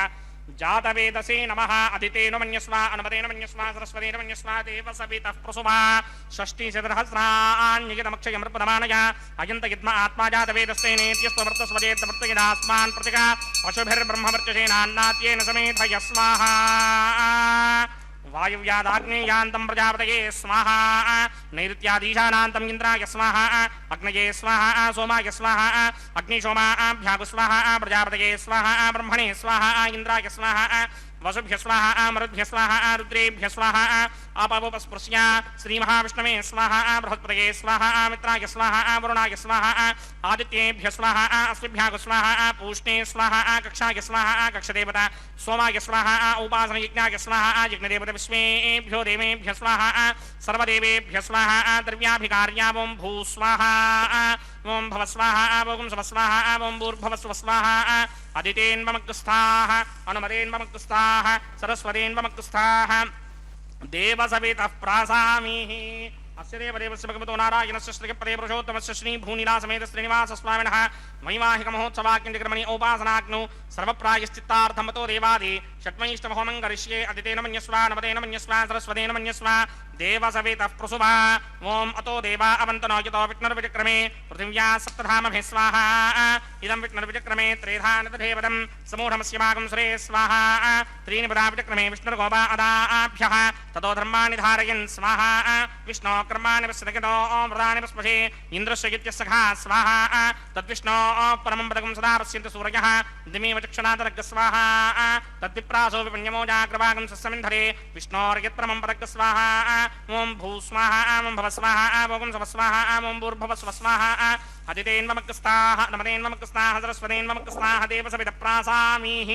जातवेदसे नमः अदितेन मन्यस्व अनुमतेन मन्यस्व सरस्वतेन मन्यस्व देवसवितः प्रसुभा षष्टिशतसहस्राण्ययमक्षयमृपदमानय अयन्त यद्म आत्मा जातवेदस्तेनेत्यस्त्वमृतस्वजेत्तमृतयदास्मान् प्रतिका पशुभिर्ब्रह्मवर्चसेनान्नात्येन समेधय स्वाहा वायुव्यादाग्नेयान्तं प्रजापतये स्वाहा नैऋत्यादीशानान्तं इन्द्राय स्वाहा अग्नये स्वाहा सोमाय स्वाहा अग्निशोमाभ्यागु स्वाहा प्रजापतये स्वाहा ब्रह्मणे स्वाहा इन्द्राय स्वाहा वसुभ्य स्वाहा मरुद्भ्य स्वाहा रुद्रेभ्य स्वाहा आपवोपस्पृश्य श्रीमहाविष्णवे स्वाहा बृहस्पतये स्वाहा मित्राय स्वाहा वरुणाय स्वाहा आदित्येभ्य स्वाहा अश्विभ्यागु स्वाहा पूष्णे स्वाहा कक्षाय स्वाहा कक्षदेवता सोमाय स्वाहा उपासनयज्ञाय स्वाहा यज्ञदेवता विश्वेभ्यो देवेभ्य स्वाहा सर्वदेवेभ्य स्वाहा द्रव्याभिकार्या ॐ भू स्वाहा ॐ भव स्वाहा ॐ सव स्वाहा ॐ भूर्भुवस्व स्वाहा अदितेन्वमग्रस्थाः अनुमतेन्वमग्रस्थाः सरस्वतेन्वमग्रस्थाः देवसवितः प्रासामीः अस्य देवदेवस्य भगवतो नारायणस्य श्रीपदे पुरुषोत्तमस्य श्रीभूनिलासमेत श्रीनिवासस्वामिनः वैवाहिकमहोत्सवाग्निक्रमणि औपासनाग्नौ सर्वप्रायश्चित्तार्थमतो देवादि षट्मैष्टमहोमं करिष्ये अदितेन मन्यस्व नमतेन मन्यस्व सरस्वतेन मन्यस्व देवसवितः प्रसुभा ॐ अतो देवा अवन्तनो यतो विष्णुर्विचक्रमे पृथिव्या सप्तधामभिः स्वाहा इदं विष्णुर्विचक्रमे त्रेधानतधेवदं समूढमस्य भागं सुरे स्वाहा त्रीणि पदा विचक्रमे विष्णुर्गोपा अदाभ्यः ततो धर्माणि धारयन् स्वाहा विष्णो कर्माणि पश्यतो व्रतानि पस्पशे इन्द्रस्य इत्यस्सखा स्वाहा तद्विष्णो परमं पदकं सदा पश्यन्ति सूरयः दिमेव चक्षुणादरग् स्वाहा तद्विप्रासो विपण्यमो जाग्रभागं सस्यमिन्धरे विष्णोर्यत्परमं पदग् स्वाहा ॐ भू स्वाहा ॐ भव स्वाहा ॐ सव स्वाहा ॐ भूर्भुवस्व स्वाहा अदितेन्वमग्रस्ताः नमतेन्वमग्रस्ताः सरस्वतेन्वमग्रस्ताः देवसवितः प्रासामीः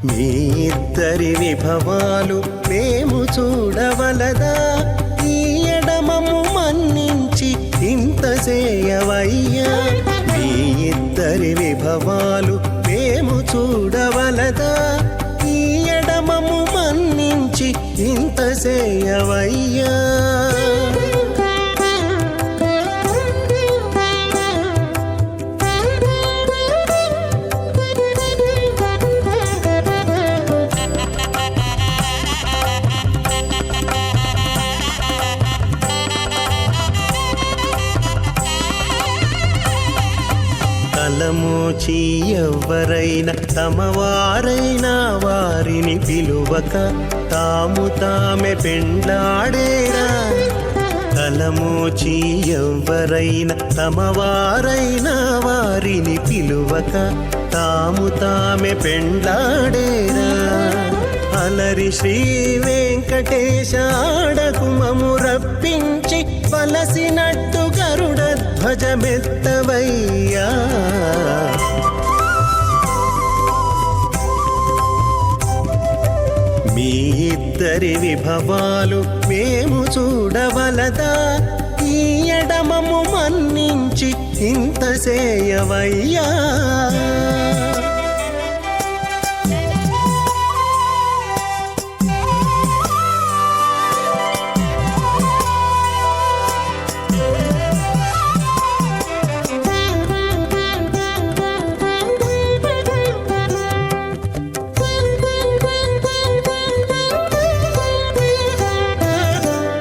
మీ ఇద్దరి విభవాలు మేము చూడవలదా ఈ ఎడమము మన్నించి ఇంత చేయవయ్యా మీ ఇద్దరి విభవాలు మేము చూడవలదా ఈ ఎడమము మన్నించి ఇంత చేయవయ్యా తలమోచి ఎవ్వరైనా తమవారైనా వారిని పిలువక తాము తామే పెండ్లాడేరా. తలమోచి ఎవ్వరైనా తమవారైనా వారిని పిలువక తాము తామే పెండ్లాడేరా. అలరి శ్రీ వెంకటేశ ఆడకు మము రప్పించి పలసినట్టు గరుడ ధ్వజమెత్తవయ్యా. మీ ఇద్దరి విభవాలు మేము చూడవలదా, ఈ ఎడమము మన్నించి ఇంత సేయవయ్యా.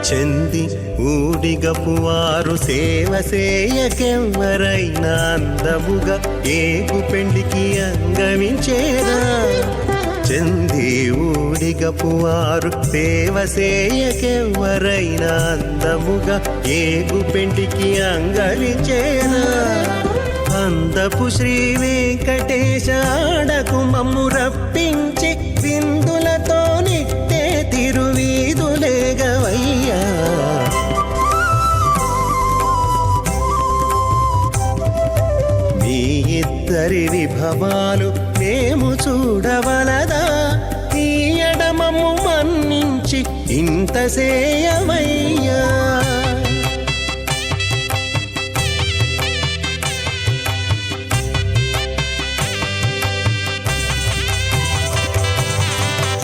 చెంది ఊడిగపువారు సేవ సేయకెవ్వరైనా అందముగా ఏగు పెండికి అంగమించేరా. చెంది ఊడిగపువారు సేవ సేయకెవ్వరైనా అందముగా ఏగు పెండికి అంగమించేరా. అందపు శ్రీ వెంకటేశ ఆడకు మమ్ము రప్పించి విందులతో నిట్టే తిరువీధులేగవయ్యా. మీ ఇద్దరి విభవాలు మేము చూడవలదా, ఈ ఎడమము మన్నించి ఇంత సేయవయ్యా.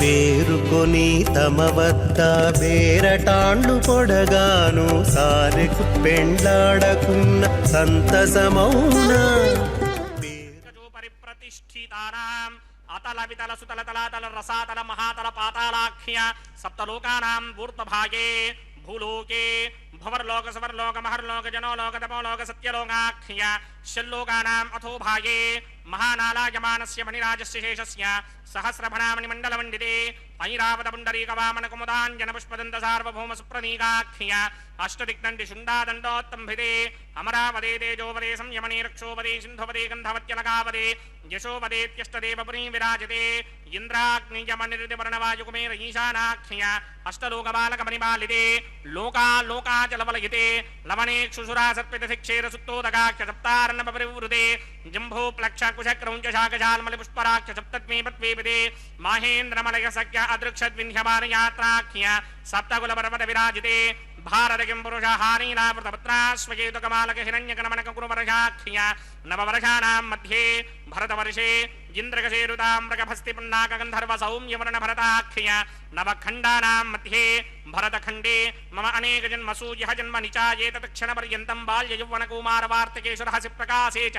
పేరుకొని తమ వద్ద బేరటాండ్లు పొడగాను సారెకు పెండ్లాడకున్న సంతసమౌనా. పరిప్రతిష్ఠితానాం అతల వితల సుతల తలాతల రసాతల మహాతల పాతాళాఖ్య సప్తలోకానాం ఊర్ధ్వభాగే భూలోకే భవర్లోక సవర్లోక మహర్లోక జనోలోక తపోలోక సత్యలోకాఖ్య షల్లోకానాం అథో భాగే మహానాలాయమానస్య మణిరాజస్య శేషస్య సహస్రభణామణిమండలమండితే ఐరావత పుండరీక వామన కుముదాంజన పుష్పదంత సార్వభౌమ సుప్రనీకాఖ్య అష్టదిగ్దండి శుండాదండోత్తంభితే అమరావదే తేజోవదే సంయమనే రక్షోవదే సింధువదే గంధవత్యలకావదే యశోవదేత్యష్టదేవపురీ విరాజతే ఇంద్రాగ్నియమనిర్దివర్ణవాయుకుమేర ఈశానాఖ్య అష్టలోకబాలకమణిమాలితే లోకాలోకాచలవలయితే లవణేక్షుసురా సర్పితశిక్షేర సుత్తోదకాఖ్య సప్తారణపరివృతే జంభో ప్లక్ష కుశక్రౌంచ శాకశాల్మలి పుష్పరాఖ్య సప్తద్వీపద్వీపదే మహేంద్రమలయ సఖ్య అదృక్షద్విన్యమానయాత్రాఖ్య సప్తకుల పర్వత విరాజితే భారతకిం పురుష హారీరావృతపత్రాశ్వకేతుకమాలక హిరణ్యకనమనక కురువర్షాఖ్య నవవర్షాణాం మధ్యే భరతవర్షే ఇంద్రకశేరుతామ్రకభస్తి పున్నాక గంధర్వ సౌమ్యవర్ణ భరతాఖ్య నవఖండానాం మధ్యే భరతఖండే మమ అనేక జన్మసూ యః జన్మ నిచాయేతత్క్షణ పర్యంతం బాల్య యౌవన కౌమార వార్తకేషు రహసి ప్రకాశే చ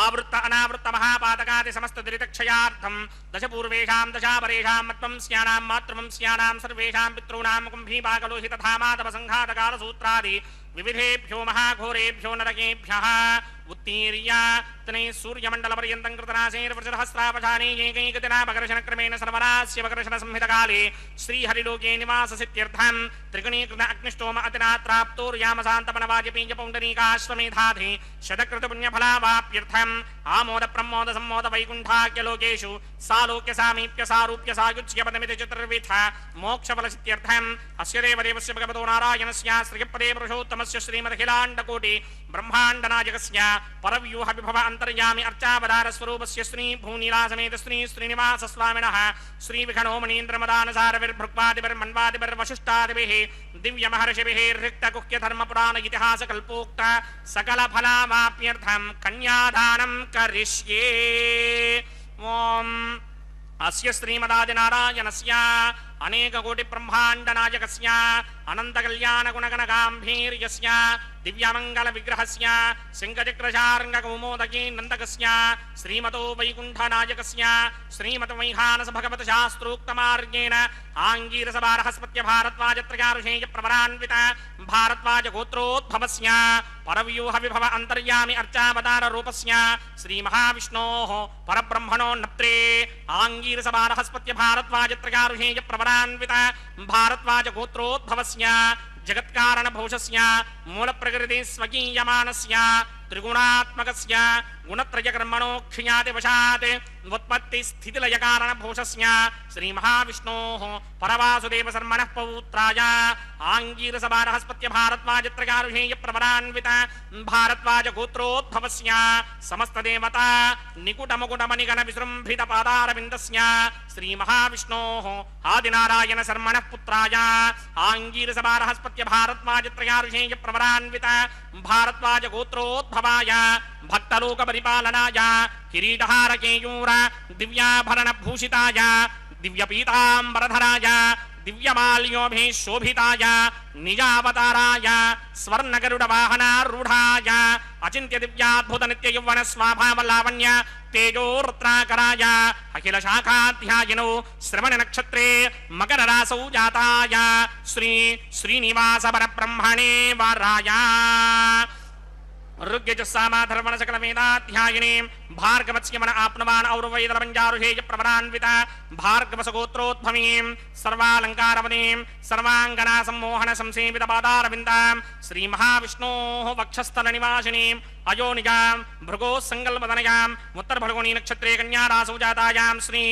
ఆవృత్త అనావృత్త మహాపాతకాది సమస్త దురితక్షయార్థం దశపూర్వేషాం దశాపరేషాం మత్వంస్యానాం మాతృవంస్యానాం సర్వేషాం పితॄణాం కుంభీపాకలోహిత ధామాతప సంఘాతకాల సూత్రాది వివిధేభ్యో మహాఘోరేభ్యో నరకేభ్యః ఉత్తీర్య తనే సూర్యమండల పర్యంతం కృతనాశైర్వృషహస్రావధానే ఏకైకదినాపకర్షణ క్రమేణ సర్వరాస్య వకర్షణ సంహితకాలే శ్రీహరిలోకే నివాససిత్యర్థం త్రిగుణీకృత అగ్నిష్టోమ అతినాత్రాప్తోర్యామశాంతపనవాజపీజ పౌండరీకాశ్వమేధాధి శతకృత పుణ్యఫలావాప్యర్థం ఆమోద ప్రమోద సంమోద వైకుంఠాఖ్యలోకేషు సాలోక్య సామీప్య సారూప్య సాయుజ్య పదమితి చతుర్విధ మోక్షఫలసిత్యర్థం అస్య దేవదేవస్య భగవతో నారాయణస్య శ్రీపదే పురుషోత్తమస్య శ్రీమదఖిలాండకోటి బ్రహ్మాండనాయకస్య పరవ్యూహ విభవ అంతర్యామి అర్చావతార స్వరూపస్య శ్రీ భూనీలాసమేత శ్రీ శ్రీనివాస స్వామినః శ్రీ విఘ్నో మణీంద్రమదానసారవిర్భృక్పాదిభిర్వశిష్టాదిభిః దివ్య మహర్షిభిః రిక్తకుహ్య ధర్మ పురాణ ఇతిహాస కల్పోక్త సకల ఫలావాప్యర్థం కన్యాదానం కరిష్యే. ఓం అస్య శ్రీమదాదినారాయణస్య అనేక కోటి బ్రహ్మాండ నాయకస్య అనంత కళ్యాణ గుణగణ గాంభీర్యస్య దివ్యమంగళ విగ్రహస్య శంఖచక్రశార్ంగ కౌమోదకీ నందకస్య శ్రీమతో వైకుంఠనాయకస్య శ్రీమత వైహానస భగవత శాస్త్రోక్త మార్గేణ ఆంగీరస బృహస్పత్య భారద్వాజత్రయారుషేయ ప్రవరాన్విత భారద్వాజ గోత్రోద్భవస్య పరవ్యూహ విభవ అంతర్యామి అర్చావతార రూపస్య శ్రీ మహావిష్ణోః పరబ్రహ్మణో నప్త్రే ఆంగీరస బృహస్పత్య భారద్వాజత్రయారుషేయ ప్రవరాన్విత భారద్వాజ గోత్రోద్భవస్య జగత్కారణ భూషస్య మూల ప్రకృతి స్వకీయమానస్య త్రిగుణాత్మకస్య గుణత్రయ కర్మణోక్షయాతి వశాత్ ఉత్పత్తి స్థితిలయ కారణ భూషస్య శ్రీ మహావిష్ణోః పరవాసుదేవ శర్మణః పౌత్రాయ ఆంగీరస బృహస్పత్య భారద్వాజత్రయారుషేయ ప్రవరాన్విత భారద్వాజ గోత్రోద్భవస్య సమస్త దేవతా నికుట ముకుట మణిగణ విజృంభిత పాదారవిందస్య శ్రీ మహావిష్ణోః ఆదినారాయణ శర్మణః పుత్రాయ ఆంగీరస బృహస్పత్య భారద్వాజత్రయారుషేయ ప్రవరాన్విత భారద్వాజ గోత్రోద్భవాయ భక్తలోక పరిపాలనాయ కిరీటహార కేయూర దివ్యాభరణ భూషితాయ దివ్యపీతాంబరధరాయ దివ్యమాల్యోభిశోభితాయ నిజావతారాయ స్వర్ణగరుడ వాహనారూఢాయ అచింత్య దివ్యాద్భుత నిత్య యౌవన స్వాభావ లావణ్య తేజోరుద్రాకరాయ అఖిల శాఖాధ్యాయినో శ్రవణ నక్షత్రే మకర రాసౌ జాతాయ శ్రీ శ్రీనివాస పరబ్రహ్మణే వరాయ ఋగ్యజస్సామాధర్మణ సకల వేదాధ్యాయిని భార్గవస్యమన ఆప్నవాన్ ఔర్వైదరవంజారుషేయ ప్రవరాన్విత భార్గవసగోత్రోద్భవీం సర్వాలంకారవదీం సర్వాంగనా సమ్మోహన సంసేవిత పాదారవిందాం శ్రీ మహావిష్ణోః వక్షస్థల నివాసినీం అయోనిజాం భృగోస్సంకల్పతనయాం ఉత్తర ఫల్గుణీ నక్షత్రే కన్యారాసౌ జాతాయాం శ్రీ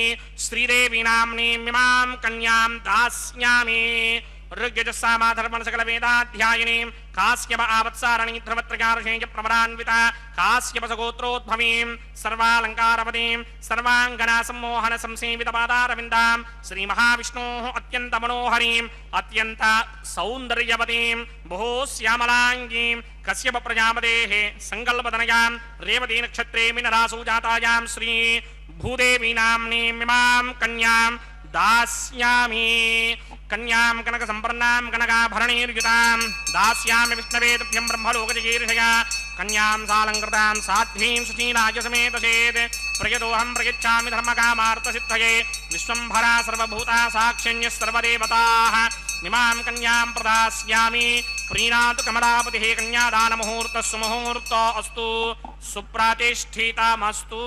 శ్రీదేవీ నామ్నీమిమాం కన్యాం దాస్యామి ఋగ్యజస్సామాధర్మణ సకల వేదాధ్యాయినీం కాశ్యప ఆవత్సారణీ ధ్రువత్రయారుషేయ ప్రవరాన్విత కాశ్యపసగోత్రోద్భవీం సర్వాలంకారవదీం సర్వాంగనా సమ్మోహన సంసేవిత పాదారవిందాం శ్రీ మహావిష్ణోః అత్యంత మనోహరీం అత్యంత సౌందర్యవతీం బహోశ్యామలాంగీం కశ్యప ప్రజాపతేః సంకల్పతనయాం రేవతీ నక్షత్రే మీనరాసౌ జాతాయాం శ్రీ భూదేవీ నామ్నీమిమాం కన్యాం దాస్యామి కన్యాం కనక సంపన్నాం కనకాభరణైర్యుతాం దాస్యామి విష్ణవే తుభ్యం బ్రహ్మలోకజగీర్షయా కన్యాం సాలంకృతాం సాధ్వీం సుశీలాయ సమేతసేత్ ప్రయతోహం ప్రయచ్ఛామి ధర్మకామార్థసిద్ధయే విశ్వంభరా సర్వభూతా సాక్షిణ్యः సర్వదేవతాః ఇమాం కన్యాం ప్రదాస్యామి ప్రీణాతు కమలాపతిః కన్యాదానముహూర్తः సుముహూర్తో అస్తు సుప్రతిష్ఠితమస్తు.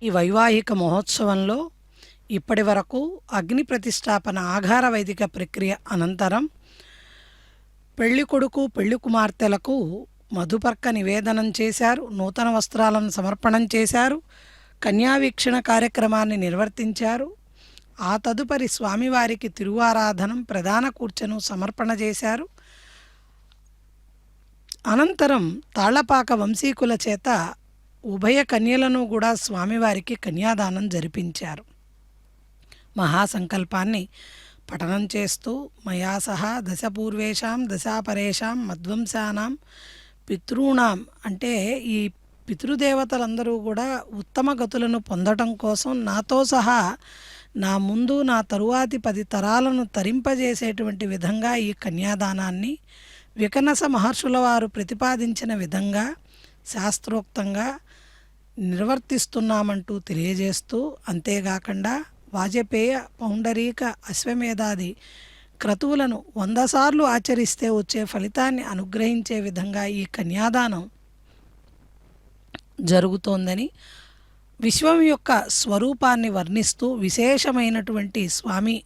ఈ వైవాహిక మహోత్సవంలో ఇప్పటి వరకు అగ్ని ప్రతిష్టాపన ఆఘార వైదిక ప్రక్రియ అనంతరం పెళ్లి కొడుకు పెళ్లి కుమార్తెలకు మధుపర్క నివేదనం చేశారు, నూతన వస్త్రాలను సమర్పణం చేశారు, కన్యావీక్షణ కార్యక్రమాన్ని నిర్వర్తించారు. ఆ తదుపరి స్వామివారికి తిరువారాధనం ప్రధాన కూర్చను సమర్పణ చేశారు. అనంతరం తాళ్లపాక వంశీకుల చేత ఉభయ కన్యలను కూడా స్వామివారికి కన్యాదానం జరిపించారు. మహాసంకల్పాన్ని పఠనం చేస్తూ మయా సహా దశపూర్వేషాం దశాపరేషాం మధ్వంశానాం పితృణాం అంటే ఈ పితృదేవతలందరూ కూడా ఉత్తమ గతులను పొందటం కోసం నాతో సహా నా ముందు నా తరువాతి 10 తరాలను తరింపజేసేటువంటి విధంగా ఈ కన్యాదానాన్ని వికనస మహర్షుల వారు ప్రతిపాదించిన విధంగా శాస్త్రోక్తంగా నిర్వర్తిస్తున్నామంటూ తెలియజేస్తూ, అంతేకాకుండా వాజపేయ పౌండరీక అశ్వమేధాది క్రతువులను 100 సార్లు ఆచరిస్తే వచ్చే ఫలితాన్ని అనుగ్రహించే విధంగా ఈ కన్యాదానం జరుగుతోందని, విశ్వం యొక్క స్వరూపాన్ని వర్ణిస్తూ విశేషమైనటువంటి స్వామి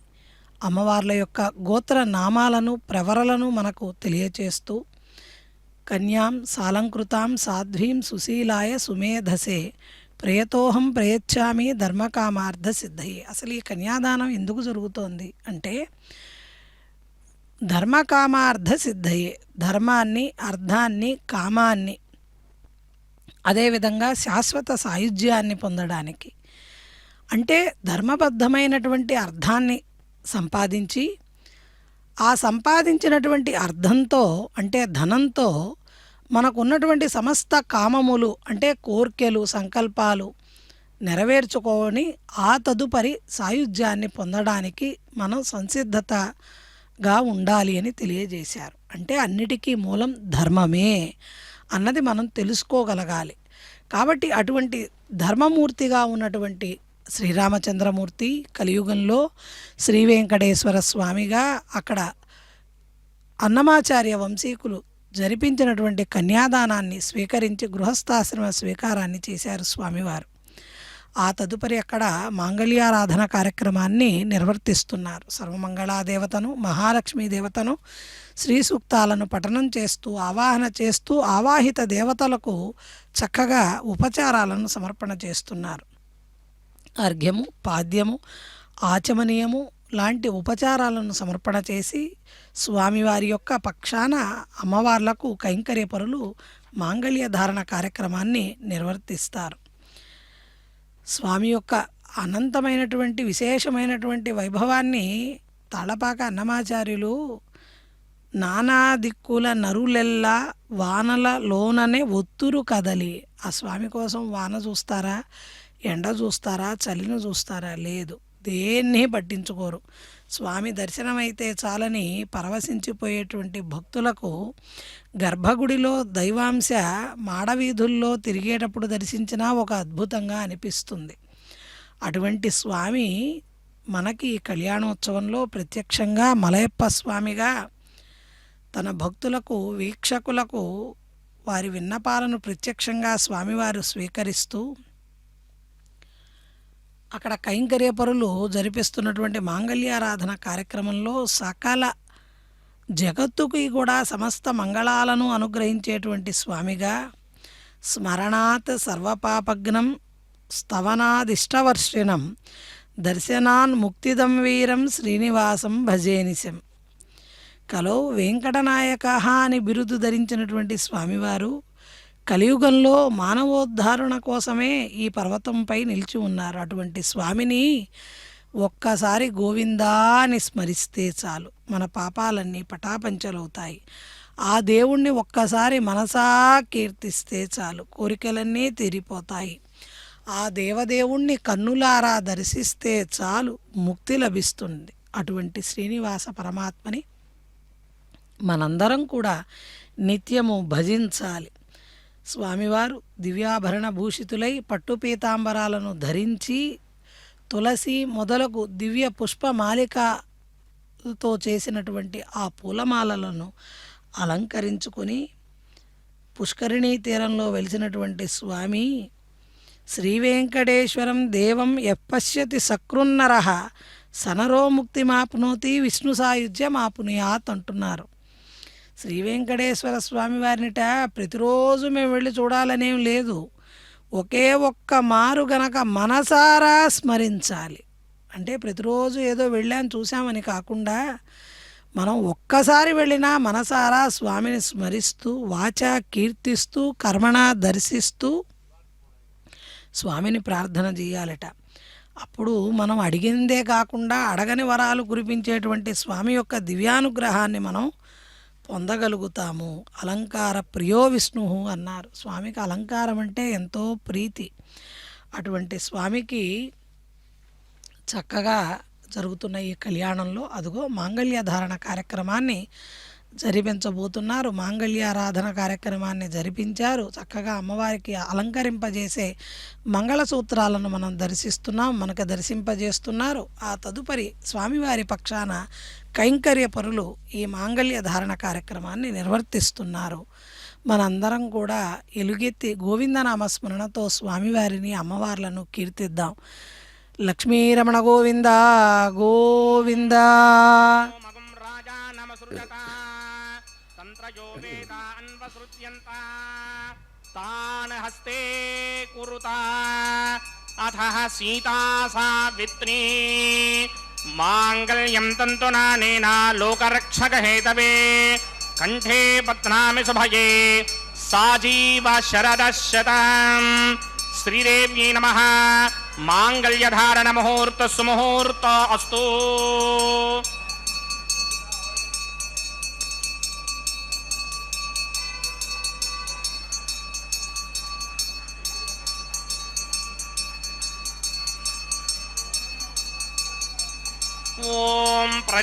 అమ్మవార్ల యొక్క గోత్ర నామాలను ప్రవరలను మనకు తెలియచేస్తూ కన్యాం సాలంకృతాం సాధ్వీం సుశీలాయ సుమేధసే ప్రయతోహం ప్రయచ్ఛామి ధర్మకామార్థ సిద్ధయే. అసలు ఈ కన్యాదానం ఎందుకు జరుగుతోంది అంటే ధర్మకామార్థ సిద్ధయే, ధర్మాన్ని అర్థాన్ని కామాన్ని అదేవిధంగా శాశ్వత సాయుధ్యాన్ని పొందడానికి. అంటే ధర్మబద్ధమైనటువంటి అర్థాన్ని సంపాదించి ఆ సంపాదించినటువంటి అర్థంతో అంటే ధనంతో మనకున్నటువంటి సమస్త కామములు అంటే కోర్కెలు సంకల్పాలు నెరవేర్చుకొని ఆ తదుపరి సాయుధ్యాన్ని పొందడానికి మనం సంసిద్ధతగా ఉండాలి అని తెలియజేశారు. అంటే అన్నిటికీ మూలం ధర్మమే అన్నది మనం తెలుసుకోగలగాలి. కాబట్టి అటువంటి ధర్మమూర్తిగా ఉన్నటువంటి శ్రీరామచంద్రమూర్తి కలియుగంలో శ్రీ వెంకటేశ్వర స్వామిగా అక్కడ అన్నమాచార్య వంశీకులు జరిపించినటువంటి కన్యాదానాన్ని స్వీకరించి గృహస్థాశ్రమ స్వీకారాన్ని చేశారు స్వామివారు. ఆ తదుపరి అక్కడ మాంగళ్యారాధన కార్యక్రమాన్ని నిర్వర్తిస్తున్నారు. సర్వమంగళాదేవతను మహాలక్ష్మీ దేవతను శ్రీ సూక్తాలను పఠనం చేస్తూ ఆవాహన చేస్తూ ఆవాహిత దేవతలకు చక్కగా ఉపచారాలను సమర్పణ చేస్తున్నారు. అర్ఘ్యము పాద్యము ఆచమనీయము లాంటి ఉపచారాలను సమర్పణ చేసి స్వామివారి యొక్క పక్షాన అమ్మవార్లకు కైంకర్య పరులు మాంగళ్య ధారణ కార్యక్రమాన్ని నిర్వర్తిస్తారు. స్వామి యొక్క అనంతమైనటువంటి విశేషమైనటువంటి వైభవాన్ని తాళపాక అన్నమాచార్యులు నానా దిక్కుల నరులెల్లా వానల లోననే ఒత్తురు కదలి, ఆ స్వామి కోసం వాన చూస్తారా, ఎండ చూస్తారా, చలిని చూస్తారా, లేదు, దేన్ని పట్టించుకోరు. స్వామి దర్శనమైతే చాలని పరవశించిపోయేటువంటి భక్తులకు గర్భగుడిలో దైవాంశ మాడవీధుల్లో తిరిగేటప్పుడు దర్శించినా ఒక అద్భుతంగా అనిపిస్తుంది. అటువంటి స్వామి మనకి కళ్యాణోత్సవంలో ప్రత్యక్షంగా మలయప్ప స్వామిగా తన భక్తులకు వీక్షకులకు వారి విన్నపాలను ప్రత్యక్షంగా స్వామివారు స్వీకరిస్తూ అక్కడ కైంకర్యపరులు జరిపిస్తున్నటువంటి మాంగళ్యారాధన కార్యక్రమంలో సకల జగత్తుకి కూడా సమస్త మంగళాలను అనుగ్రహించేటువంటి స్వామిగా స్మరణాత్ సర్వపాపగ్నం స్తవనాదిష్టవర్షిణం దర్శనాన్ ముక్తిదం వీరం శ్రీనివాసం భజేనిశం కలో వెంకటనాయక అని బిరుదు ధరించినటువంటి స్వామివారు కలియుగంలో మానవోద్ధారణ కోసమే ఈ పర్వతంపై నిలిచి ఉన్నారు. అటువంటి స్వామిని ఒక్కసారి గోవిందా అని స్మరిస్తే చాలు, మన పాపాలన్నీ పటాపంచలవుతాయి. ఆ దేవుణ్ణి ఒక్కసారి మనసా కీర్తిస్తే చాలు, కోరికలన్నీ తీరిపోతాయి. ఆ దేవదేవుణ్ణి కన్నులారా దర్శిస్తే చాలు, ముక్తి లభిస్తుంది. అటువంటి శ్రీనివాస పరమాత్మని మనందరం కూడా నిత్యము భజించాలి. స్వామివారు దివ్యాభరణ భూషితులై పట్టు పీతాంబరాలను ధరించి తులసి మొదలగు దివ్య పుష్పమాలికతో చేసినటువంటి ఆ పూలమాలలను అలంకరించుకొని పుష్కరిణీ తీరంలో వెలిసినటువంటి స్వామి శ్రీ వెంకటేశ్వరం దేవం యపశ్యతి సకృన్నరః సనరో ముక్తిమాప్నోతి విష్ణు సాయుధ్యమాపునుయాత్ అంటున్నారు. శ్రీ వెంకటేశ్వర స్వామి వారినిట ప్రతిరోజు మేము వెళ్ళి చూడాలనేం లేదు, ఒకే ఒక్క మారు గనక మనసారా స్మరించాలి. అంటే ప్రతిరోజు ఏదో వెళ్ళాను చూసామని కాకుండా మనం ఒక్కసారి వెళ్ళినా మనసారా స్వామిని స్మరిస్తూ వాచా కీర్తిస్తూ కర్మణ దర్శిస్తూ స్వామిని ప్రార్థన చేయాలట. అప్పుడు మనం అడిగిందే కాకుండా అడగని వరాలు కురిపించేటువంటి స్వామి యొక్క దివ్యానుగ్రహాన్ని మనం పొందగలుగుతాము. అలంకార ప్రియో విష్ణు అన్నారు. స్వామికి అలంకారం అంటే ఎంతో ప్రీతి. అటువంటి స్వామికి చక్కగా జరుగుతున్న ఈ కళ్యాణంలో అదిగో మాంగళ్య ధారణ కార్యక్రమాన్ని జరిపించబోతున్నారు. మాంగళ్యారాధన కార్యక్రమాన్ని జరిపించారు. చక్కగా అమ్మవారికి అలంకరింపజేసే మంగళసూత్రాలను మనం దర్శిస్తున్నాం, మనకు దర్శింపజేస్తున్నారు. ఆ తదుపరి స్వామివారి పక్షాన కైంకర్య పరులు ఈ మాంగళ్య ధారణ కార్యక్రమాన్ని నిర్వర్తిస్తున్నారు. మనందరం కూడా ఎలుగెత్తి గోవిందనామస్మరణతో స్వామివారిని అమ్మవార్లను కీర్తిద్దాం. లక్ష్మీరమణ గోవింద గోవింద. తాన్ హస్తే కురుతా అథః సీతా సావిత్రీ మాంగళ్యం తంతునానేన లోకరక్షక హేతవే కంఠే బధ్నామి శుభగే సాజీవ శరదశతం. శ్రీదేవ్యై నమః. మాంగళ్యధారణ ముహూర్త సుముహూర్త అస్తు.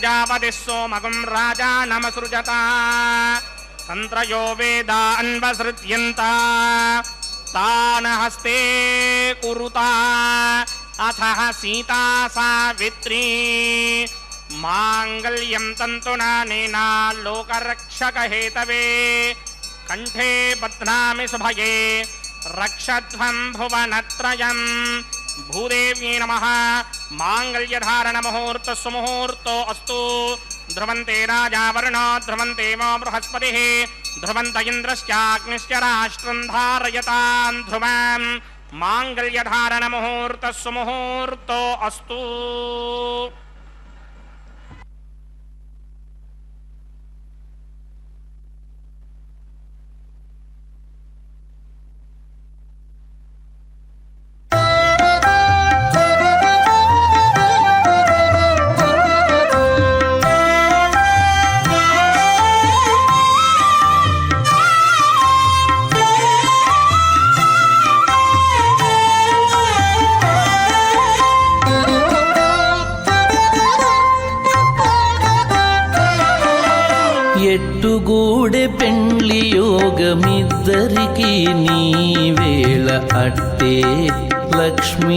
ప్రజాపతిः సోమగుం రాజానమసృజత తంత్రయో వేదాన్వసృజ్యంత తాన హస్తే కురుత అథ సీతా సావిత్రీ మాంగళ్యం తంతునానేనా లోకరక్షకహేతవే కంఠే బధ్నామి శుభగే రక్షధ్వం భువనత్రయం భూదేవ్యై నమః మాంగళ్యధారణ ముహూర్త సుముహూర్తో అస్తు ధ్రువంతే రాజా వరుణో ధ్రువంతే వో బృహస్పతిః ధ్రువంత ఇంద్రశ్చాగ్నిశ్చ రాష్ట్రం ధారయతాం ధ్రువం మాంగళ్యధారణ ముహూర్త సుముహూర్తో అస్తు. ఎట్టుగూడె పెండ్లి యోగమిద్దరికి నీ వేళ అట్టే లక్ష్మీనారాయణ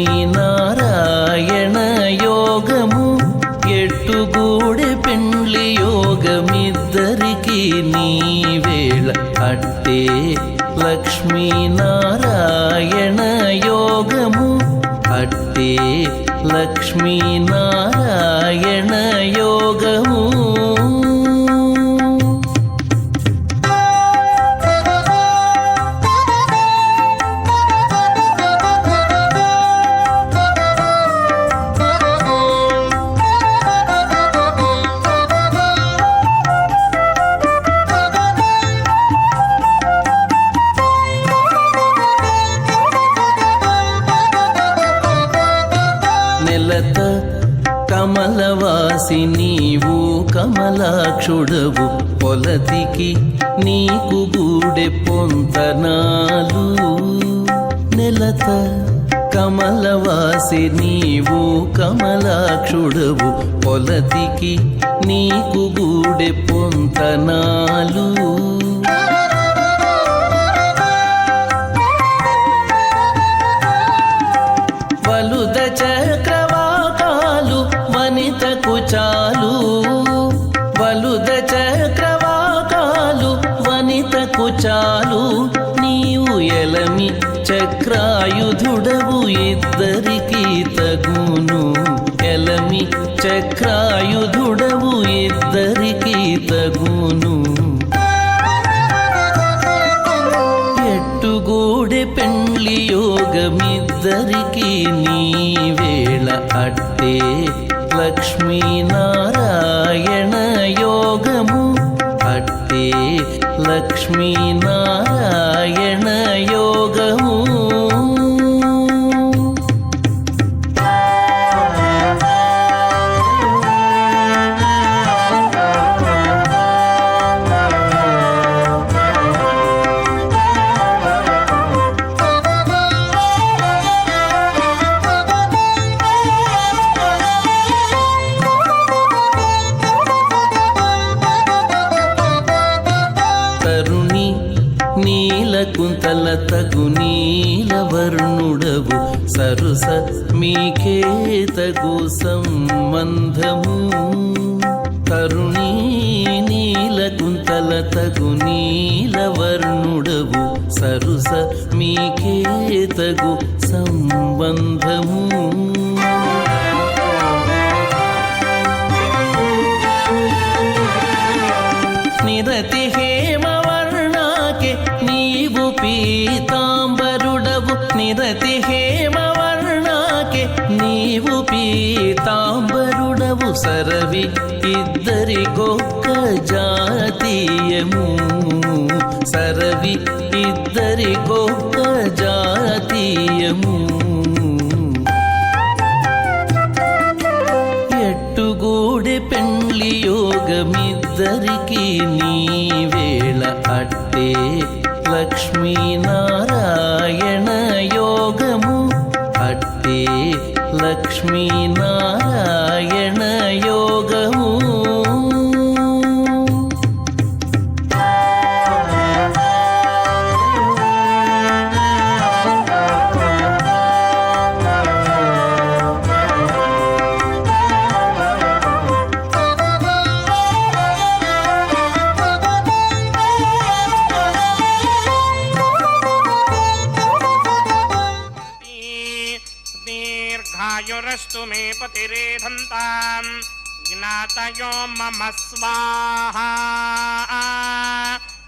యోగము. ఎట్టుగూడె పెండ్లి యోగమిద్దరికి నీ వేళ అట్టే లక్ష్మీనారాయణ యోగము. అట్టే లక్ష్మీనారాయణ యోగము. నెలత కమలవాసి నీవు కమలాక్షుడవు. పొలతికి నీకు గూడె పొంతనాలు. నెలత కమలవాసి నీవు కమలాక్షుడవు. పొలతికి నీకు గూడె పొంతనాలు. వలుద చక్రవాకాలు వనితకు చాలు. వలుద చక్రవాకాలు వనితకు చాలు. నీవు ఎలమి చక్రాయుధుడవు ఇద్దరికి తగును. ఎలమి చక్రాయుధుడవు ఇద్దరికి తగును. ఎట్టుగూడె పెండ్లి యోగమిద్దరికి నీ వేళ అట్టే లక్ష్మీనారాయణ యోగము. అట్టే లక్ష్మీనారాయణ యోగము. తరుణి నీలకుంతల తగు నీలవర్ణుడవు. సరుస మీకే తగు సంబంధము. తరుణి నీలకుంతల తగు నీలవర్ణుడవు. సరుస మీకే తగు సంబంధము. నిరతి హేమవర్ణాకే నీవు పీతాంబరుడవు. నిరతి హేమవర్ణాకే నీవు పీతాంబరుడవు. సరవి ఇద్దరికొక్క జాతీయము. సరవి ఇద్దరికొక్క జాతీయము. ఎట్టుగూడె పెండ్లి యోగమిద్దరికి నీ వేళ అట్టే లక్ష్మీనారాయణ యోగము. అట్టే లక్ష్మీనారాయణ యోగము. अस्तु मे पतिरेधन्ताम् ज्ञातयो मम स्वाहा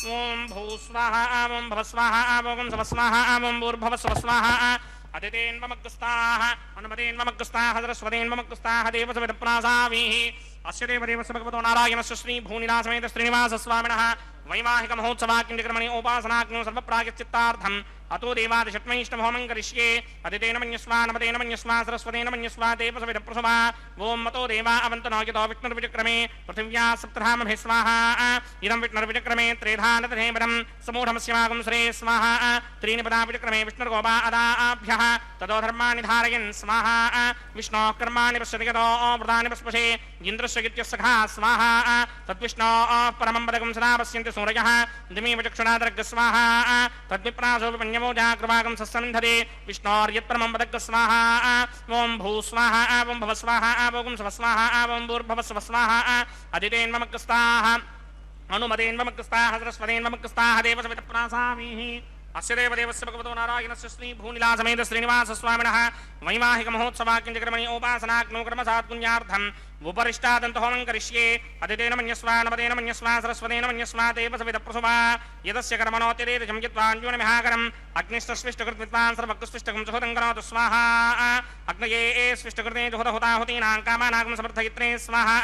ॐ भूस्वाहा ॐ भवस्वाहा ॐ स्वस्वाहा ॐ भूर्भवस्वस्वाहा अदितेन्वमग्रस्ताः अनुमतेन्वमग्रस्ताः सरस्वतेन्वमग्रस्ताः देवसविदप्रासावीः अस्य देवदेवस्य भगवतो नारायणस्य श्रीभूनिलासमेत श्रीनिवासस्वामिनः वैवाहिकमहोत्सवाग्निक्रमणे उपासनाग्नो सर्वप्रायश्चित्तार्थम् अतो देवादिषट्मैष्टभौमं करिष्ये अदितेन मन्यस्वा नमतेन मन्यस्वा सरस्वतेन मन्यस्वा देवसविदप्रसवा ॐ मतो देवा अवन्तनो यतो विष्णुर्विचक्रमे पृथिव्या सप्तधामभिः स्वाहा इदं विष्णुर्विचक्रमे त्रेधानतधेवरं समूढमस्यमागं श्रे स्वाहा त्रीणि पदा विचक्रमे विष्णुर्गोपा अदाभ्यः ततो धर्माणि धारयन् स्वाहा विष्णोः कर्माणि पश्यति यतो व्रतानि पस्पशे इन्द्रस्य गित्यस्सखा स्वाहा तद्विष्णोः परमं पदकं सदा पश्यन्ति सूरयः दिमेव चक्षुणादर्ग स्वाहा तद्विप्रासो जाकृवागं सस्समिन्धते विष्णोर्यत्परमं पदग् स्वाहा ॐ भूस्वाहा ॐ भवस्वाहा ॐ स्वस्वाहा ॐ भूर्भवस्वस्वाहा अदितेन्वमग्रस्ताः अनुमतेन्वमग्रस्ताः सरस्वतेन्वमग्रस्ताः देवसविदप्रासावीः अस्य देवदेवस्य भगवतो नारायणस्य श्रीभूनिलासमेत श्रीनिवासस्वामिनः वैवाहिकमहोत्सवाग्निक्रमणे उपासनाग्नो कर्मसात्पुण्यार्थम् उपरिष्टादन्तहोमं करिष्ये अदितेन मन्यस्वा नमतेन मन्यस्वा सरस्वतेन मन्यस्वा देवसविदप्रसवा यदस्य कर्मणोऽतिरेदजं यद्वाञ्जूनमिहाकरम् अग्निष्टस्विष्टकृत्विद्वान् सर्वकृष्टिष्टकं सुहृतं करोतु स्वाहा अग्नये स्विष्टकृते जुहदहुताहुतीनां कामानागं समर्थयित्रे स्वाहा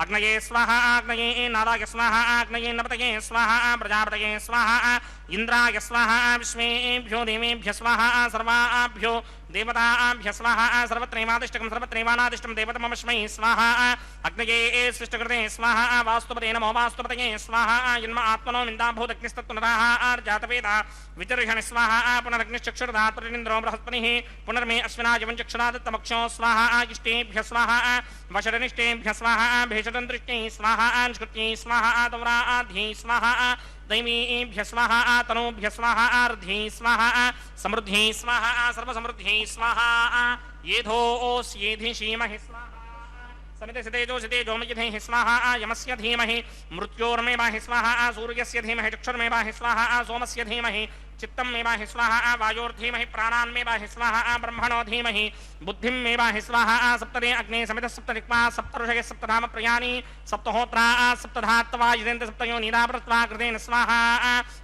अग्नये स्वाहा अग्नये नाराय स्वाहा अग्नये नपतये स्वाहा प्रजापतये स्वाहा इन्द्राय स्वाहा विश्वेभ्यो देवेभ्य स्वाहा सर्वाभ्यो देवताभ्य स्वाहा सर्वत्रैवादिष्टकं सर्वत्रैवानादिष्टं देवतमस्मै स्वाहा अग्नये सृष्टकृते स्वाहा वास्तुपते नमो वास्तुपतये स्वाहा जन्म आत्मनो निन्दाभूतग्निस्तत्पुनराः आर्जातवेदा वितर्षणि स्वाहा पुनरग्निश्चक्षुर्धात्रिन्द्रो बृहस्पतिः पुनर्मे अश्विनाय वञ्चक्षुरादत्तमक्षो स्वाहा इष्टेभ्य स्वाहा वशरनिष्टेभ्य स्वाहा भेषदन्तृष्टै स्वाहा निष्कृत्यै स्वाहा तवराध्ये स्वाहा दैवीभ्य स्वाहा तनूभ्य स्वाहा अर्ध्ये स्वाहा समृद्धि स्वाहा सर्वसमृद्धि स्वाहा येधोऽस्येधि श्रीमहि स्वाहा समिते सितेजो सितेजोमयधेः स्वाहा यमस्य धीमहि मृत्योर्मेवाहि स्वाहा सूर्यस्य धीमहि चक्षुर्मेवाहि स्वाहा सोमस्य धीमहि चित्तमेवाहि स्वाहा वायोर्धीमहि प्राणान्मेवाहि स्वाहा ब्रह्मणो धीमहि बुद्धिमेवाहि स्वाहा सप्तदे अग्ने समितः सप्तदिक्पा सप्तऋषयः सप्तधाम प्रयाणी सप्तहोत्रा सप्तधात्वा यजेन्द्र सप्तयो नीरावृत्वा कृतेन स्वाहा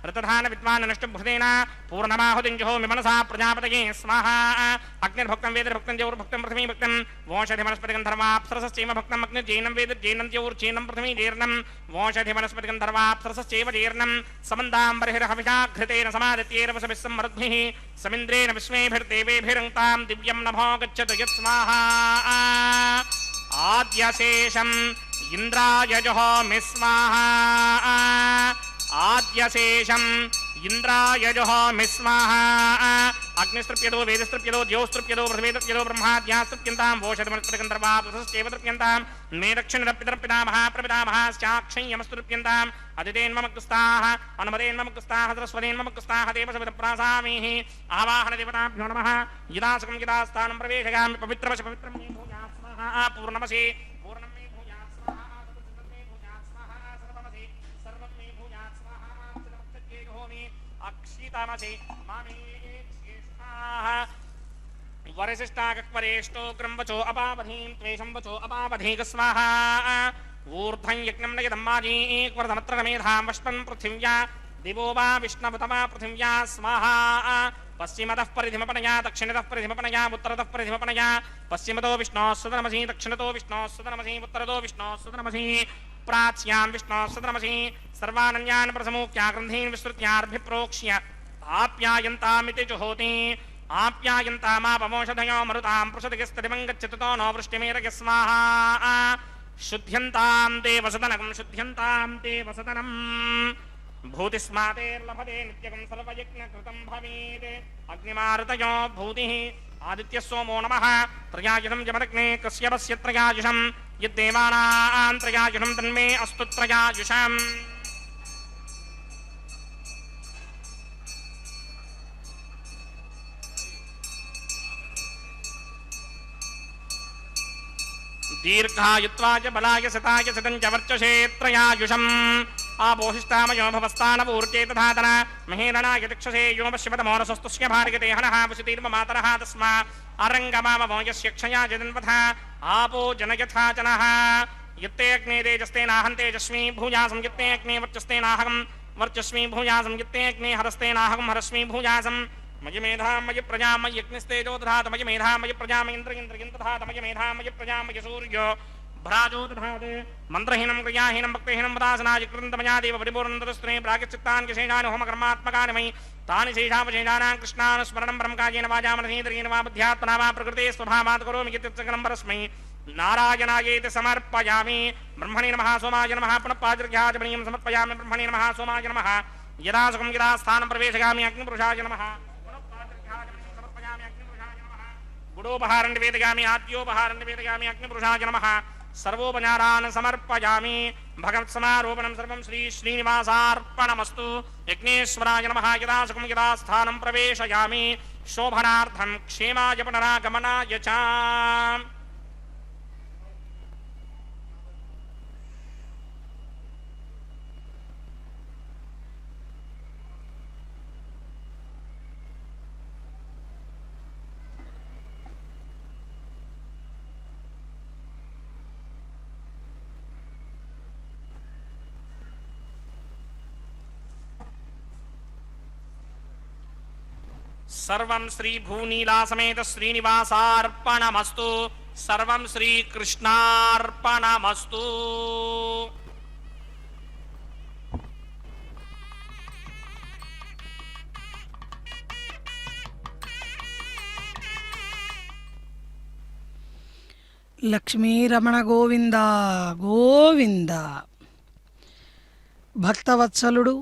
ऋतधान विद्वान् नष्टभृतेन पूर्णमाहुतिञ्जहोमि मनसा प्रजापतये स्वाहा अग्निर्भक्तं वेदर्भक्तं द्यौर्भक्तं पृथ्वी भक्तं वंशधिवनस्पतिगन्धर्वाप्सरसश्चैव भक्तम् अग्निर्जैनं वेदर्जैनं द्यौर्जैनं पृथ्वी जीर्णं वंशधिवनस्पतिगन्धर्वाप्सरसश्चैव जीर्णं समन्दाम्बर्हिर्हविषाघृतेन समादित्यैरवसभिस्सम्मरुद्भिः समिन्द्रेण विश्वेभिर्देवेभिरङ्क्तां दिव्यं नभो गच्छतु यत्स्वाहा आद्यशेषम् इन्द्राय जुहोमि स्वाहा आद्यशेषम् इन्द्राय जुहोमि स्वाहा अग्निस्तृप्यतो वेदस्तृप्यतो द्योस्तृप्यतो पृथ्वीतृप्यतो ब्रह्माद्यास्तृप्यन्तां वोषधिमनस्पतिगन्धर्वाप्सरसश्चैव तृप्यन्तां मे दक्षिणपितरपितामहः प्रपितामहश्चाक्षय्यमस्तृप्यन्ताम् अदितेन्ममकृस्ताः अनुमतेन्ममकृस्ताः सरस्वतेन्ममकृस्ताः देवसविदप्रासामीः आवाहनदेवताभ्यो नमः यदासकं यदास्थानं प्रवेशयामि पवित्रवश पवित्रं मे भूयात् स्वाहा पूर्णमसि पूर्णं मे भूयात् स्वाहा सर्वं मे भूयात् स्वाहा सर्वमसि सर्वं मे भूयात् स्वाहा होमि अक्षितमसि मामे वरिशिष्टाकक्वरेष्टो क्रम्वचो अपावधीं त्वेषं वचो अपावधीक स्वाहा ऊर्ध्वं यज्ञं नयदम्माजीक्वर्धमत्र मेधां वष्पन् पृथिव्या दिवो वा विष्णवतमा पृथिव्या स्वाहा पश्चिमतः परिधिमपनया दक्षिणतः परिधिमपनया उत्तरतः परिधिमपनया पश्चिमतो विष्णोः सुतनमसि दक्षिणतो विष्णोः सुतनमसि उत्तरतो विष्णोः सुतनमसि प्राच्यां विष्णोः सुतनमसि सर्वानन्यान् प्रसमूख्याग्रन्थीन् विस्तृत्यार्भिप्रोक्ष्य आप्यायन्तामिति जुहोति आप्यायन्तामापमोषधयो मरुतां पृषदिगिस्तदिवं गच्छतु तो नो वृष्टिमेरय स्वाहा शुद्ध्यन्तां ते वसदनकं शुद्ध्यन्तां ते वसदनम् भूतिस्मातेर्लभते नित्यकं सर्वयज्ञकृतं भवेत् अग्निमारुतयो भूतिः आदित्य सोमो नमः त्रयायुषं जमदग्ने कश्यपस्य त्रयायुषं यद्देवानां त्रयायुषं तन्मे अस्तु त्रयायुषम् दीर्घायुत्वाय बलाय सताय सतं च वर्चसे त्रयायुषम् आपोहिष्टामयो भवस्तानपूर्चेतधातन महेरणाय दिक्षसे यो पश्यपतमोरसस्तुष्य भार्गते हनः वसतिर्ममातरः तस्मा अरङ्गमामवो यस्य क्षया जदन्वथा आपो जनयथा जनः यत्ते अग्ने तेजस्तेनाहं तेजस्वी भूयासं यत्ते अग्ने वर्चस्तेनाहं वर्चस्वी भूयासं यत्ते अग्ने हरस्तेनाहं हरस्वी भूयासं मयि मेधां मयि प्रजां मयि अग्निस्तेजो दधात मयि मेधां मयि प्रजां इन्द्र दधात मयि मेधां मयि प्रजां मयि सूर्यो भ्राजो दधात मन्त्रहीनं क्रियाहीनं भक्तिहीनं वदासनाय कृतमयादेव परिपूर्णतरस्त्रे प्रागचित्तान् किशेषान् होमकर्मात्मकानि मयि तानि शेषावशेषाणां कृष्णानुस्मरणं ब्रह्मकार्येण वाचा मनसेन्द्रियेण वा बुद्ध्यात्मना वा प्रकृते स्वभावात् करोमि यत्सकलं परस्मै नारायणायेति समर्पयामि ब्रह्मणे नमः सोमाय नमः पुनः पाद्र्घ्याजमनीयं समर्पयामि ब्रह्मणे नमः सोमाय नमः यदा सुखं यदा स्थानं प्रवेशयामि अग्निपुरुषाय नमः पुनः पाद्र्घ्याजमनीयं समर्पयामि अग्निपुरुषाय नमः गुडोपहारं निवेदयामि आद्योपहारं निवेदयामि अग्निपुरुषाय नमः सर्वोपचारान् समर्पयामि भगवत्समारोपणं सर्वं श्री श्रीनिवासार्पणमस्तु यज्ञेश्वराय नमः यदा सुखं यदा स्थानं प्रवेशयामि शोभनार्थं क्षेमाय पुनरागमनाय च सर्वं श्री भूनीला समेत श्रीनिवासार्पणमस्तु सर्वं श्रीकृष्णार्पणमस्तु లక్ష్మీరమణ గోవింద గోవింద. భక్తవత్సలుడు,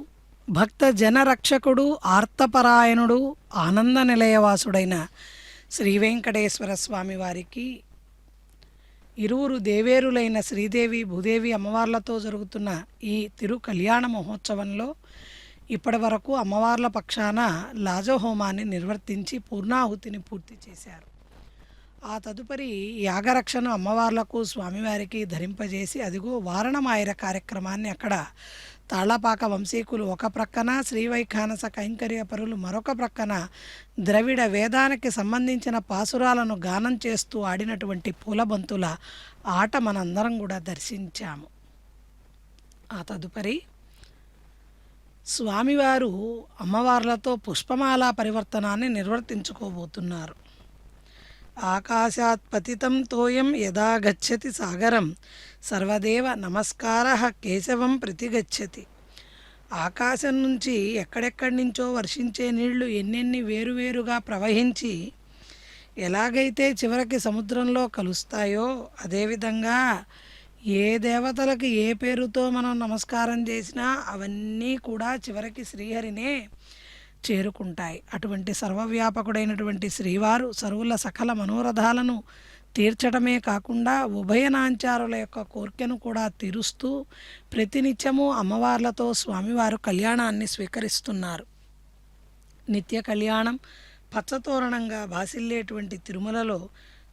భక్త జనరక్షకుడు, ఆర్తపరాయణుడు, ఆనంద నిలయవాసుడైన శ్రీ వెంకటేశ్వర స్వామి వారికి ఇరువురు దేవేరులైన శ్రీదేవి భూదేవి అమ్మవార్లతో జరుగుతున్న ఈ తిరు కళ్యాణ మహోత్సవంలో ఇప్పటి వరకు అమ్మవార్ల పక్షాన లాజహోమాన్ని నిర్వర్తించి పూర్ణాహుతిని పూర్తి చేశారు. ఆ తదుపరి యాగరక్షను అమ్మవార్లకు స్వామివారికి ధరింపజేసి అదిగో వారణమాయిర కార్యక్రమాన్ని అక్కడ తాళ్లపాక వంశీకులు ఒక ప్రక్కన, శ్రీవైఖానస కైంకర్య పరులు మరొక ప్రక్కన ద్రవిడ వేదానికి సంబంధించిన పాసురాలను గానం చేస్తూ ఆడినటువంటి పూలబంతుల ఆట మనందరం కూడా దర్శించాము. ఆ తదుపరి స్వామివారు అమ్మవార్లతో పుష్పమాల పరివర్తనాన్ని నిర్వర్తించుకోబోతున్నారు. ఆకాశాత్ పతితం తోయం యదా గచ్చతి సాగరం సర్వదేవ నమస్కారః కేశవం ప్రతిగచ్చతి. ఆకాశం నుంచి ఎక్కడెక్కడి నుంచో వర్షించే నీళ్లు ఎన్నెన్ని వేరువేరుగా ప్రవహించి ఎలాగైతే చివరికి సముద్రంలో కలుస్తాయో అదేవిధంగా ఏ దేవతలకు ఏ పేరుతో మనం నమస్కారం చేసినా అవన్నీ కూడా చివరికి శ్రీహరినే చేరుకుంటాయి. అటువంటి సర్వవ్యాపకుడైనటువంటి శ్రీవారు సర్వుల సకల మనోరథాలను తీర్చడమే కాకుండా ఉభయనాంచారుల యొక్క కోర్కెను కూడా తీరుస్తూ ప్రతినిత్యము అమ్మవార్లతో స్వామివారు కళ్యాణాన్ని స్వీకరిస్తున్నారు. నిత్య కళ్యాణం పచ్చతోరణంగా భాసిల్లేటువంటి తిరుమలలో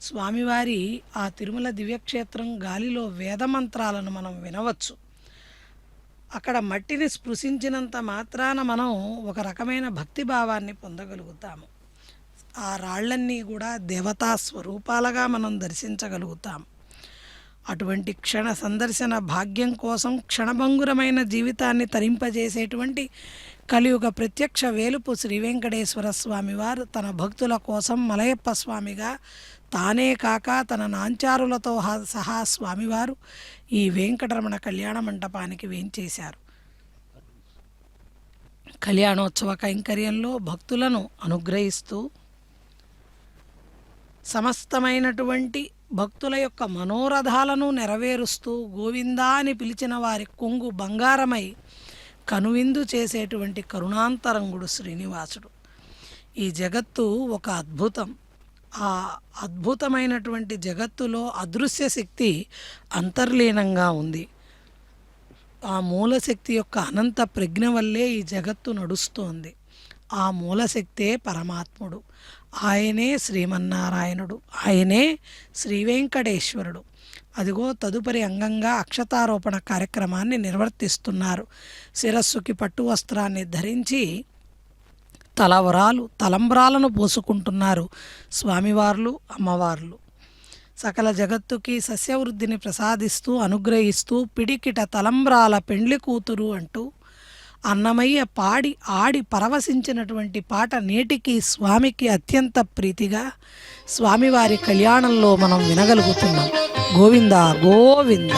స్వామివారి ఆ తిరుమల దివ్యక్షేత్రం గాలిలో వేదమంత్రాలను మనం వినవచ్చు. అక్కడ మట్టిని స్పృశించినంత మాత్రాన మనం ఒక రకమైన భక్తిభావాన్ని పొందగలుగుతాము. ఆ రాళ్లన్నీ కూడా దేవతా స్వరూపాలుగా మనం దర్శించగలుగుతాం. అటువంటి క్షణ సందర్శన భాగ్యం కోసం క్షణభంగురమైన జీవితాన్ని తరింపజేసేటువంటి కలియుగ ప్రత్యక్ష వేలుపు శ్రీ వెంకటేశ్వర స్వామి వారు తన భక్తుల కోసం మలయప్ప స్వామిగా తానే కాక తన నాంచారులతో సహా స్వామివారు ఈ వెంకటరమణ కళ్యాణ మంటపానికి వేంచేశారు. కళ్యాణోత్సవ కైంకర్యంలో భక్తులను అనుగ్రహిస్తూ సమస్తమైనటువంటి భక్తుల యొక్క మనోరథాలను నెరవేరుస్తూ గోవిందా అని పిలిచిన వారి కొంగు బంగారమై కనువిందు చేసేటువంటి కరుణాంతరంగుడు శ్రీనివాసుడు. ఈ జగత్తు ఒక అద్భుతం. ఆ అద్భుతమైనటువంటి జగత్తులో అదృశ్య శక్తి అంతర్లీనంగా ఉంది. ఆ మూలశక్తి యొక్క అనంత ప్రజ్ఞ వల్లే ఈ జగత్తు నడుస్తోంది. ఆ మూలశక్తే పరమాత్ముడు. ఆయనే శ్రీమన్నారాయణుడు. ఆయనే శ్రీ వెంకటేశ్వరుడు. అదిగో తదుపరి అంగంగా అక్షతారోపణ కార్యక్రమాన్ని నిర్వర్తిస్తున్నారు. శిరస్సుకి పట్టు వస్త్రాన్ని ధరించి తలంబ్రాలను పోసుకుంటున్నారు స్వామివార్లు, అమ్మవార్లు. సకల జగత్తుకి సస్యవృద్ధిని ప్రసాదిస్తూ అనుగ్రహిస్తూ పిడికిట తలంబ్రాల పెండ్లి కూతురు అంటూ అన్నమయ్య పాడి ఆడి పరవశించినటువంటి పాట నేటికి స్వామికి అత్యంత ప్రీతిగా స్వామివారి కళ్యాణంలో మనం వినగలుగుతున్నాం. గోవింద గోవింద.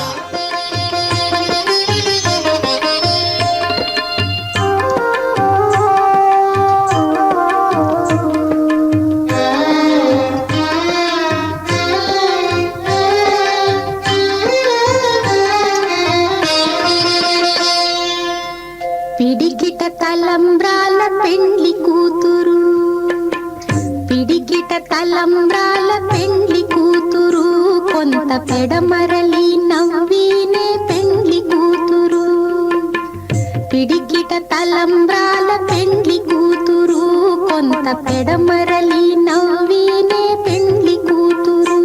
పిడికిట తలంబ్రాల పెండ్లి కూతురు, పిడికిట తలంబ్రాల పెండ్లి కూతురు, కొంత పెడమరలి నవ్వినే పెండ్లి కూతురు. పిడికిట తలంబ్రాల పెండ్లి కూతురు, కొంత పెడమరలి నవ్వినే పెండ్లి కూతురు.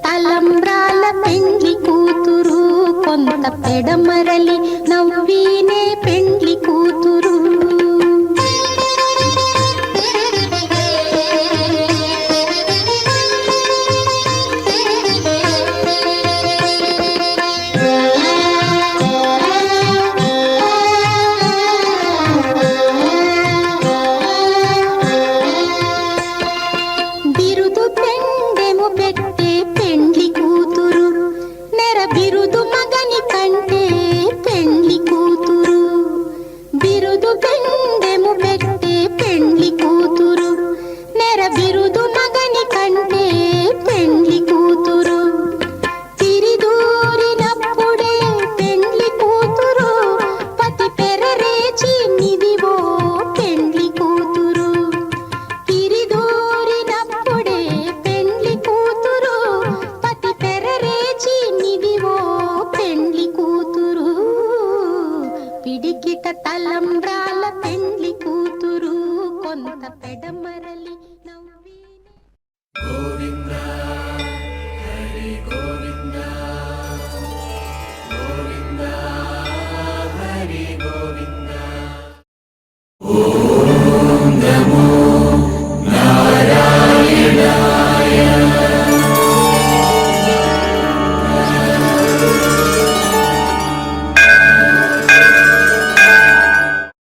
తలంబ్రాల పెండ్లి కూతురు, కొంత పెడమరలి నవ్వినే పెండ్లి కూతురు. పిడికిట తలంబ్రాల పెండ్లి కూతురు, కొంత పెడమరలి నవ్వినే.